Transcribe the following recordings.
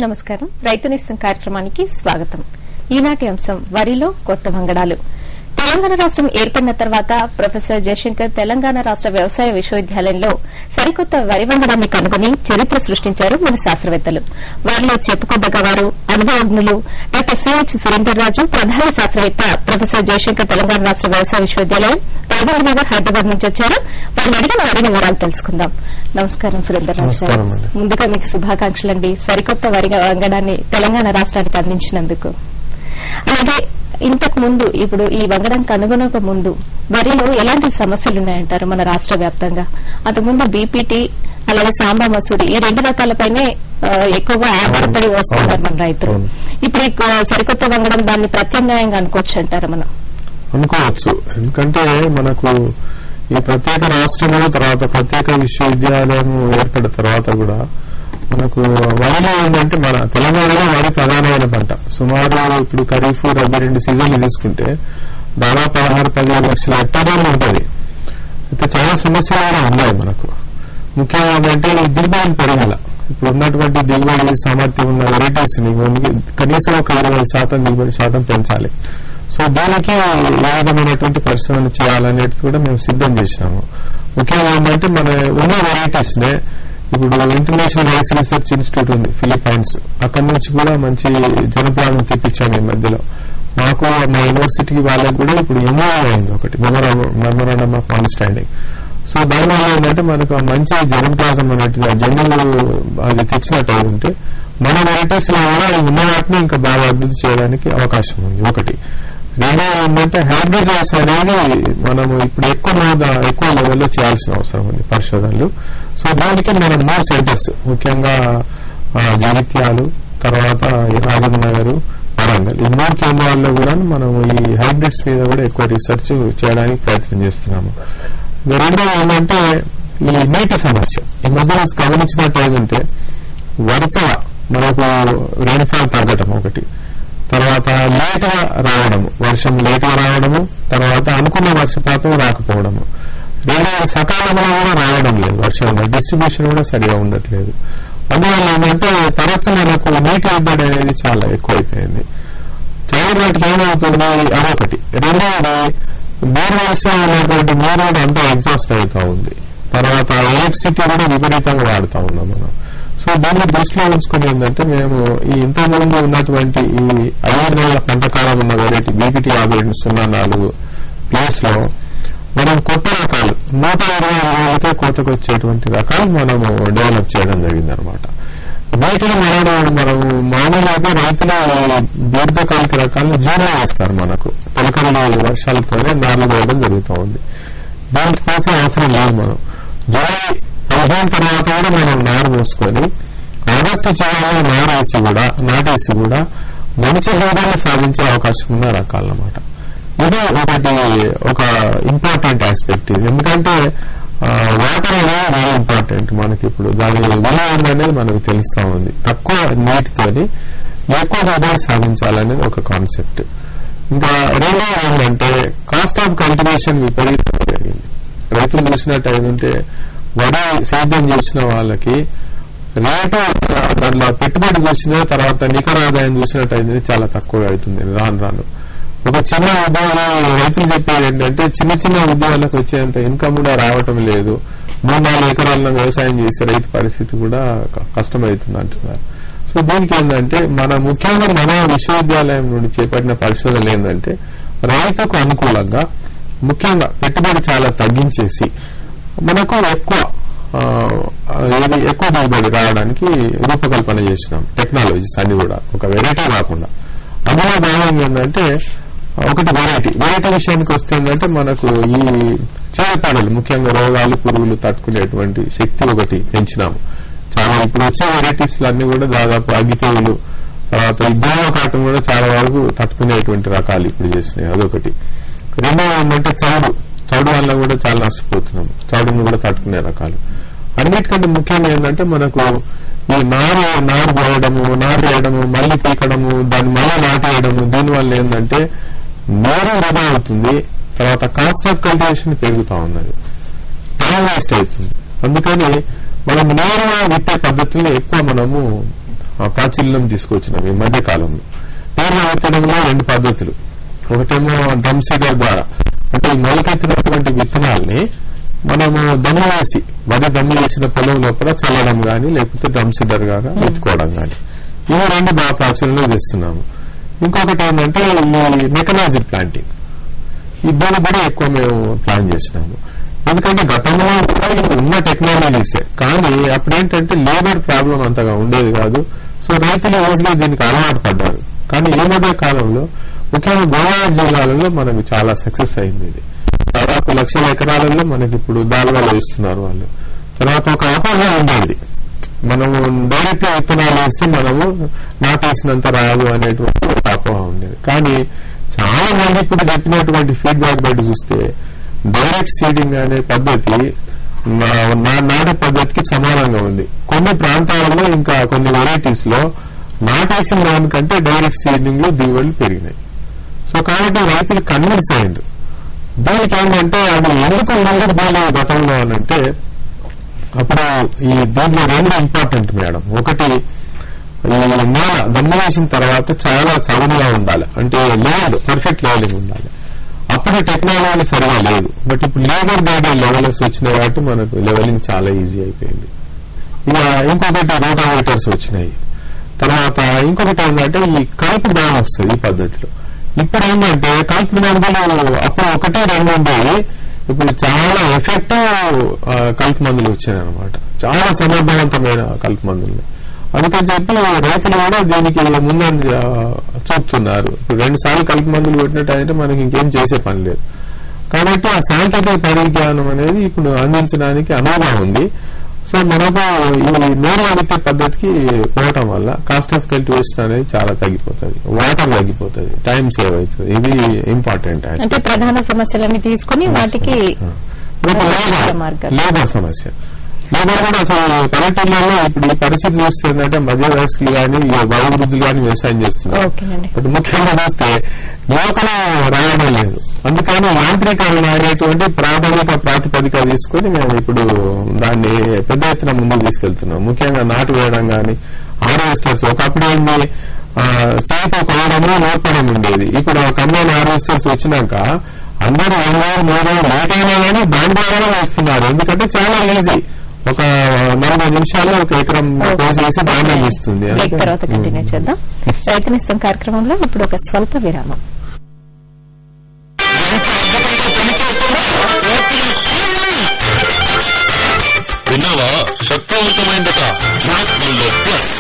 నమస్కారం. రైతు నేస్తం కార్యక్రమానికి స్వాగతం. ఈనాటి అంశం వరిలో కొత్త వంగడాలు. తెలంగాణ రాష్టం ఏర్పడిన తర్వాత ప్రొఫెసర్ జయశంకర్ తెలంగాణ రాష్ట వ్యవసాయ విశ్వవిద్యాలయంలో సరికొత్త వరి వంగడాన్ని కనుగొని చరిత్ర సృష్టించారు మన శాస్త్రవేత్తలు. వారిలో చెప్పుకోదగ్గ వారు అనుభవజ్ఞులు డాక్టర్ సిహెచ్ సురేందర్ రాజు, ప్రధాన శాస్త్రవేత్త ప్రొఫెసర్ జయశంకర్ తెలంగాణ రాష్ట వ్యవసాయ విశ్వవిద్యాలయం, రాజేంద్రనగర్, హైదరాబాద్ నుంచి వచ్చారు. వారిని అడిగిన మరిన్ని వివరాలు తెలుసుకుందాం. నమస్కారం సురేందర్ రాజు గారు. ముందుగా మీకు శుభాకాంక్షలండి సరికొత్త వరి వంగడాన్ని తెలంగాణ రాష్ట్రానికి అందించినందుకు. అలాగే ఇంతకు ముందు ఇప్పుడు ఈ వంగడానికి అనుగుణక ముందు వరిలో ఎలాంటి సమస్యలు ఉన్నాయంటారు మన రాష్ట్ర వ్యాప్తంగా? అంతకుముందు బీపీటీ అలాగే సాంబా మసూరి ఈ రెండు రకాలపైనే ఎక్కువగా ఆధారపడి వస్తున్నారు మన రైతులు. ఇప్పుడు సరికొత్త వంగడం దాన్ని ప్రత్యామ్నాయంగా అనుకోవచ్చు అంటారు? మనం అనుకోవచ్చు. ఎందుకంటే మనకు ఈ ప్రత్యేక రాష్ట్రము తర్వాత ప్రత్యేక విశ్వవిద్యాలయం ఏర్పడిన తర్వాత కూడా మనకు వరిలో ఏంటంటే మన తెలంగాణలో వరి ప్రధానమైన పంట. సుమారు ఇప్పుడు ఖరీఫ్ రబీ రెండు సీజన్లు తీసుకుంటే దాదాపు 16-17 లక్షల హెక్టార్లు ఉంటుంది. అయితే చాలా సమస్యలు కూడా ఉన్నాయి మనకు. ముఖ్యంగా ఏంటంటే దిగుబడి పెరగాల. ఇప్పుడు ఉన్నటువంటి దిగుబడి సామర్థ్యం ఉన్న వెరైటీస్ ని కనీసం ఒక 20% దిగుబడి శాతం పెంచాలి. సో దీనికి ఏ విధమైనటువంటి పరిశ్రమలు చేయాలనేది కూడా మేము సిద్ధం చేసినాము. ముఖ్యంగా ఏంటంటే మన ఉన్న వెరైటీస్ నే ఇప్పుడు ఇంటర్నేషనల్ రైస్ రీసెర్చ్ ఇన్స్టిట్యూట్ ఉంది ఫిలిప్పైన్స్, అక్కడి నుంచి కూడా మంచి జనప్రాణం తెప్పించాము. ఈ మధ్యలో మాకు మా యూనివర్సిటీకి వాళ్ళకి కూడా ఇప్పుడు ఎంఓ అయింది ఒకటి, మెమోరాండమ్ ఆఫ్ అండర్స్టాండింగ్. సో దానివల్ల ఏంటంటే మనకు మంచి జనప్రాజం అనేది జన్యులు అది తెచ్చినట్టు ఉంటే మన వెరైటీస్ లో కూడా ఉన్న వాటిని ఇంకా బాగా అభివృద్ధి చేయడానికి అవకాశం ఉంది ఒకటి. రెండోది ఏంటంటే హైబ్రిడ్ రైస్ అనేది మనము ఇప్పుడు ఎక్కువ లెవెల్లో చేయాల్సిన అవసరం ఉంది పరిశోధనలు. సో దానికి మనం 3 సెంటర్స్ ముఖ్యంగా జగిత్యాలు, తర్వాత రాజేంద్రనగర్, వరంగల్ ఈ 3 కేంద్రాల్లో కూడా మనం ఈ హైబ్రిడ్స్ మీద కూడా ఎక్కువ రీసెర్చ్ చేయడానికి ప్రయత్నం చేస్తున్నాము. రెండోది ఏంటంటే ఈ నీటి సమస్య. ఈ మధ్య గమనించినట్టు ఏంటంటే వరుసగా మనకు రెయిన్ఫాల్ తగ్గటం ఒకటి, తర్వాత లేట్ గా రావడము, వర్షం లేట్ గా రావడము, తర్వాత అనుకున్న వర్షపాతం రాకపోవడము, రెండవ సకాలంలో కూడా రావడం లేదు, వర్షం డిస్ట్రిబ్యూషన్ కూడా సరిగా ఉండట్లేదు. అందువల్ల ఏంటంటే తరచు మనకు నీటి ఇబ్బంది అనేది చాలా ఎక్కువైపోయింది. చాలా వాటికి ఏమవుతుంది అదొకటి. రెండవది బోర్వెల్స్ ఉన్నటువంటి నీరు అంతా ఎగ్జాస్ట్ అవుతా ఉంది. తర్వాత ఎలక్ట్రిసిటీ కూడా విపరీతంగా వాడుతూ ఉన్నాం మనం. సో దీన్ని దృష్టిలో ఉంచుకుని ఏంటంటే మేము ఈ ఇంతకుముందు ఉన్నటువంటి ఈ 5 నెలల పంట కాలం ఉన్న వెరైటీ బీపీటీ 5204 ప్లేస్ లో మనం కొత్త రకాలు 120 రోజులకే కోతకు వచ్చేటువంటి రకాలు మనము డెవలప్ చేయడం జరిగింది అనమాట. వీటిని మనం మామూలుగా అయితే రైతులు దీర్ఘకాలిక రకాలను జూన్లో వేస్తారు. మనకు తొలకరి వర్షాలతోనే నార్లు వేయడం జరుగుతూ ఉంది. దానికోసం అవసరం లేదు. మనం జూలై 15 తర్వాత కూడా మనం నారు పోసుకొని ఆగస్టు చివరిలో నాటేసి కూడా మంచి దిగుబడి సాధించే అవకాశం ఉన్న రకాలన్నమాట. ఇది ఒక ఇంపార్టెంట్ ఆస్పెక్ట్. ఇది ఎందుకంటే వాటర్ అనేది వెరీ ఇంపార్టెంట్ మనకి. ఇప్పుడు దాని విలువ అనేది మనకు తెలుస్తా ఉంది. తక్కువ నీటితోని ఎక్కువ దిగుబడి సాధించాలనేది ఒక కాన్సెప్ట్. ఇంకా రెండో ఏంటంటే కాస్ట్ ఆఫ్ కల్టివేషన్ విపరీతంగా జరిగింది. రైతులు చూసినట్టు ఏంటంటే వరి సేద్యం చేసిన వాళ్ళకి రేటు దాంట్లో పెట్టుబడి చూసిన తర్వాత నికర ఆదాయం చూసినట్టయితే చాలా తక్కువ అవుతుంది రాను. ఒక చిన్న ఉద్యోగం రైతులు చెప్పేది ఏంటంటే చిన్న ఉద్యోగాలకు వచ్చేంత ఇన్కమ్ కూడా రావటం లేదు. 3-4 ఎకరాలను వ్యవసాయం చేసే రైతు పరిస్థితి కూడా కష్టమవుతుంది అంటున్నారు. సో దీనికి ఏంటంటే ముఖ్యంగా మన విశ్వవిద్యాలయం నుండి చేపట్టిన పరిశోధనలు ఏంటంటే రైతుకు అనుకూలంగా ముఖ్యంగా పెట్టుబడి చాలా తగ్గించేసి మనకు ఎక్కువ దిగుబడి రావడానికి రూపకల్పన చేసినాం. టెక్నాలజీస్ అన్ని కూడా ఒక వెరైటీ కాకుండా. అందులో భాగంగా ఏంటంటే ఒకటి వెరైటీ విషయానికి వస్తే ఏంటంటే మనకు ఈ చీడపీడలు ముఖ్యంగా రోగాలు పురుగులు తట్టుకునేటువంటి శక్తి ఒకటి పెంచినాము. చాలా ఇప్పుడు వచ్చే వెరైటీస్ అన్ని కూడా దాదాపు అగ్గితేవులు తర్వాత దోమ కాటం కూడా చాలా వరకు తట్టుకునేటువంటి రకాలు ఇప్పుడు చేసినాయి. అదొకటి. రెండవ ఏంటంటే చౌడు వల్ల కూడా చాలా నష్టపోతున్నాము. చౌడును కూడా తట్టుకునే రకాలు. అన్నిటికంటే ముఖ్యంగా ఏంటంటే మనకు ఈ నారు వేయడము మళ్ళీ పీకడము దాన్ని మళ్ళీ నాటేయడము, దీనివల్ల ఏంటంటే నీరు వృధా అవుతుంది. తర్వాత కాస్ట్ ఆఫ్ కల్టివేషన్ పెరుగుతా ఉన్నది, టైం వేస్ట్ అవుతుంది. అందుకని మనం నేరుగా విత్తే పద్ధతుల్ని ఎక్కువ మనము ప్రాచుర్యం తీసుకొచ్చినాం ఈ మధ్య కాలంలో. నీరు విత్తడంలో 2 పద్ధతులు. ఒకటేమో డ్రమ్ సీడర్ ద్వారా, అంటే మొలకెత్తినటువంటి విత్తనాల్ని మనము దమ్ము వేసి వరి దమ్ము వేసిన పొలం లోపల చల్లడం గానీ లేకపోతే డ్రమ్ సీడర్ గాగా ఎత్తుకోవడం గానీ, ఇవి 2 బాగా ప్రాచుర్యంలో చేస్తున్నాము. ఇంకొకటి ఏంటంటే ఈ మెకనైజ్డ్ ప్లాంటింగ్, ఇద్దరు కూడా ఎక్కువ మేము ప్లాన్ చేసినాము. ఎందుకంటే గతంలో కూడా ఉన్న టెక్నాలజీసే, కానీ అప్పుడేంటంటే లేబర్ ప్రాబ్లం అంతగా ఉండేది కాదు. సో రైతులు ఈజీగా దీనికి అలవాటు పడ్డారు. కానీ ఈ మధ్య కాలంలో ముఖ్యంగా గోదావరి జిల్లాలలో మనకి చాలా సక్సెస్ అయింది. ఇది దాదాపు 1,00,000 ఎకరాలలో మనకి ఇప్పుడు దాల్వాలు వేస్తున్నారు వాళ్ళు. తర్వాత ఒక అపోహ ఉండేది, మనము డైరెక్ట్ విత్తనాలు వేస్తే మనము నాటేసినంత రాదు అనేటువంటి ఒక అపోహ ఉండేది. కానీ చాలా మంది ఇప్పుడు చెప్పినటువంటి ఫీడ్బ్యాక్ బట్టి చూస్తే డైరెక్ట్ సీడింగ్ అనే పద్ధతి నాటే పద్ధతికి సమానంగా ఉంది. కొన్ని ప్రాంతాలలో ఇంకా కొన్ని వెరైటీస్ లో నాటేసిన దానికంటే డైరెక్ట్ సీడింగ్ లో దిగుబడులు పెరిగినాయి. సో కాబట్టి రైతులు కన్విన్స్ అయ్యారు. దీనికి ఏంటంటే అది ఎందుకు ముందుకు పోలేదు గతంలో అనంటే, అప్పుడు ఈ దీంట్లో 2 ఇంపార్టెంట్ మేడం. ఒకటి, ఈ నేల దమ్ము వేసిన తర్వాత చాలా చదునుగా ఉండాలి, అంటే లెవెల్ పర్ఫెక్ట్ లెవెలింగ్ ఉండాలి. అప్పుడు టెక్నాలజీ సరిగా లేదు. బట్ ఇప్పుడు లేజర్ గైడెడ్ లెవెల్స్ వచ్చినాయి కాబట్టి మనకు లెవెలింగ్ చాలా ఈజీ అయిపోయింది. ఇక ఇంకొకటి రోటావేటర్స్ వచ్చినాయి. తర్వాత ఇంకొకటి ఏంటంటే ఈ కలుపు దాని వస్తుంది ఈ పద్ధతిలో. ఇప్పుడు ఏంటంటే కలుపు మందులు అప్పుడు 1-2 ఉండేవి, ఇప్పుడు చాలా ఎఫెక్టివ్ కలుపు మందులు వచ్చాయి అనమాట. చాలా సమర్థవంతమైన కలుపు మందులు. అందుకని చెప్పి రైతులు కూడా దీనికి ముందంజ చూపుతున్నారు. ఇప్పుడు 2 సార్లు కలుపు మందులు పెట్టినట్టయితే మనకి ఇంకేం చేసే పని లేదు. కాబట్టి ఆ సాంకేతిక పరిజ్ఞానం అనేది ఇప్పుడు అందించడానికి అనువుగా ఉంది. సో మనకు ఈ నేల విత్తే పద్ధతికి పోవటం వల్ల కాస్ట్ ఆఫ్ కల్టివేషన్ అనేది చాలా తగ్గిపోతుంది, వాటర్ తగ్గిపోతుంది, టైం సేవ్ అవుతుంది. ఇది ఇంపార్టెంట్. అంటే ప్రధాన సమస్యలన్నీ తీసుకుని వాటికి లేబర్ సమస్య, లేబర్ కూడా అసలు పల్లెటూళ్ళలో ఇప్పుడు ఈ పరిస్థితి చూస్తే ఏంటంటే మధ్య వయస్కులు కానీ వయోవృద్ధులు కానీ వ్యవసాయం చేస్తున్నారు. బట్ ముఖ్యంగా చూస్తే యువకులు రావడం లేదు. అందుకని యాంత్రీకరణ అనేటువంటి ప్రాథమిక ప్రాతిపదిక తీసుకుని మేము ఇప్పుడు దాన్ని పెద్ద ఎత్తున ముందుకు తీసుకెళ్తున్నాం. ముఖ్యంగా నాటు వేయడం కానీ హార్వెస్టర్స్. ఒకప్పుడు ఏంది చేతితో కొనడము నోపడం ఉండేది. ఇప్పుడు కంబైన్ హార్వెస్టర్స్ వచ్చినాక అందరూ 2-3 లేట్ అయినా కానీ దాని ద్వారా వేస్తున్నారు. ఎందుకంటే చాలా ఈజీ, ఒక 40 నిమిషాల్లో 1 ఎకరం కోసేసి ధాన్యం ఇస్తుంది. తర్వాత కంటిన్యూ చేద్దాం. రైతునిస్తాం కార్యక్రమంలో ఇప్పుడు ఒక స్వల్ప విరామం. విన్నావా, శక్తివంతమైందట ప్లస్.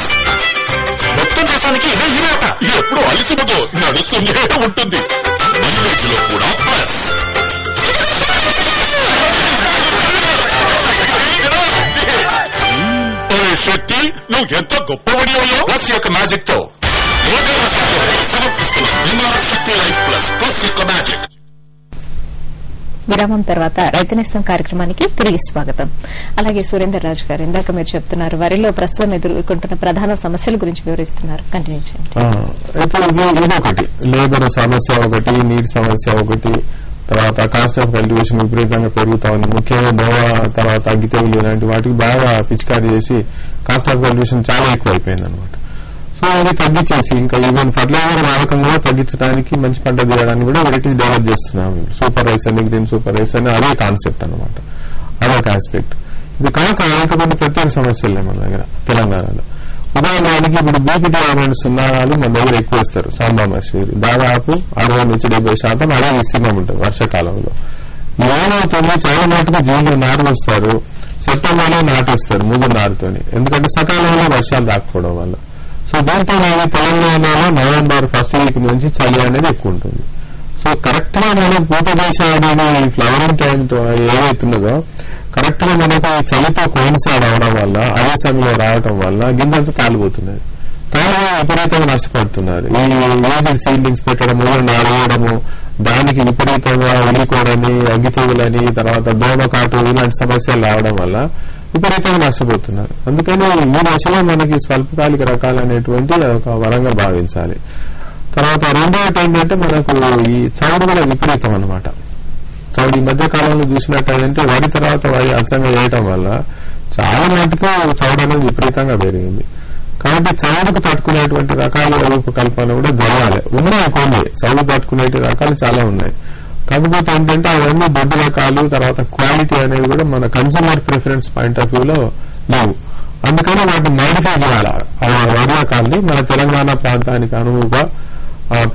మొత్తం దేశానికి ఇదే హీరోట. ఎప్పుడు అలసిపోతో నడుస్తూనే ఉంటుంది. మైలేజ్ లో కూడా ప్లస్. శక్తి, నువ్వు ఎంత గొప్పవాడి అయ్యో. ప్లస్ యొక్క మ్యాజిక్ తో శక్తి లైఫ్ ప్లస్ ప్లస్ యొక్క మ్యాజిక్. విరామం తర్వాత రైతునిస్తాం కార్యక్రమానికి తిరిగి స్వాగతం. అలాగే సురేందర్ రాజు గారు, ఇందాక మీరు చెప్తున్నారు వరిలో ప్రస్తుతం ఎదుర్కొంటున్న ప్రధాన సమస్యల గురించి వివరిస్తున్నారు. కంటిన్యూ చేయండి. ఇదొకటి లేబర్ సమస్య, ఒకటి నీటి సమస్య, ఒకటి తర్వాత కాస్ట్ ఆఫ్ కల్టివేషన్ విపరీతంగా పెరుగుతా ఉంది. ముఖ్యంగా దోమ, తర్వాత అగ్గి తెగులు ఇలాంటి వాటికి బాగా పిచికారీ చేసి కాస్ట్ ఆఫ్ కల్టివేషన్ చాలా ఎక్కువ అయిపోయింది అనమాట. సో అది తగ్గించేసి ఇంకా ఈవెన్ ఫర్టిలైజర్ వాడకం కూడా తగ్గించడానికి, మంచి పంట తీయడానికి కూడా వెరైటీస్ డెవలప్ చేస్తున్నాం. సూపర్ రైస్ అని, గ్రీన్ సూపర్ రైస్ అని, అదే కాన్సెప్ట్ అనమాట, అదొక ఆస్పెక్ట్. ఇది కాక కొన్ని ప్రత్యేక సమస్యలే మన దగ్గర తెలంగాణలో. ఉదాహరణకి ఇప్పుడు బీపీటీ సున్నాలు మన దగ్గర ఎక్కువ ఇస్తారు. సాంబా మసూరి దాదాపు 60-70% అదే విస్తీర్ణం ఉంటుంది వర్షాకాలంలో. ఏమవుతుంది, చాలా మటుకు జూన్లో నాటు వస్తారు, సెప్టెంబర్లో నాటు వస్తారు మూడు నారుతోని, ఎందుకంటే సకాలంలో వర్షాలు రాకపోవడం వల్ల. సో దాంతో తెలంగాణలో నవంబర్ ఫస్ట్ వీక్ నుంచి చలి అనేది ఎక్కువ ఉంటుంది. సో కరెక్ట్ గా మనం పూత దశ అనేది ఫ్లవరింగ్ టైంతో ఏవైతున్నదో కరెక్ట్ గా మనకు చలితో కోయిన్సైడ్ అవడం వల్ల, అదే సమయంలో రావడం వల్ల గింజంతా కాలిపోతున్నది. తాను విపరీతంగా నష్టపడుతున్నారు. ఈ ఏజెడ్ సీడ్లింగ్స్ పెట్టడము, నాడేయడము, దానికి విపరీతంగా ఉల్లికోడని, అగ్గితెగులని, తర్వాత దోమకాటు ఇలాంటి సమస్యలు రావడం వల్ల విపరీతంగా నష్టపోతున్నారు. అందుకని ఈ దశలో మనకి స్వల్పకాలిక రకాలు అనేటువంటి ఒక వరంగా భావించాలి. తర్వాత రెండవది ఏంటంటే మనకు ఈ చౌడు కూడా విపరీతం అనమాట. చౌడు ఈ మధ్య కాలంలో చూసినట్టయితే వరి తర్వాత వరి అచ్చంగా వేయటం వల్ల చాలా మటుకు చౌడు అనేది విపరీతంగా పెరిగింది. కాబట్టి చదువుకు తట్టుకునేటువంటి రకాల రూపకల్పన కూడా జరగాలి. ఉన్నాయి కొన్ని చదువు తట్టుకునే రకాలు చాలా ఉన్నాయి. కాకపోతే ఏంటంటే అవన్నీ దొడ్డు రకాలు, తర్వాత క్వాలిటీ అనేది కూడా మన కన్స్యూమర్ ప్రిఫరెన్స్ పాయింట్ ఆఫ్ వ్యూలో లేవు. అందుకని వాటిని మాడిఫై చేయాలి. ఆ వరి రకాలని మన తెలంగాణ ప్రాంతానికి అనువుగా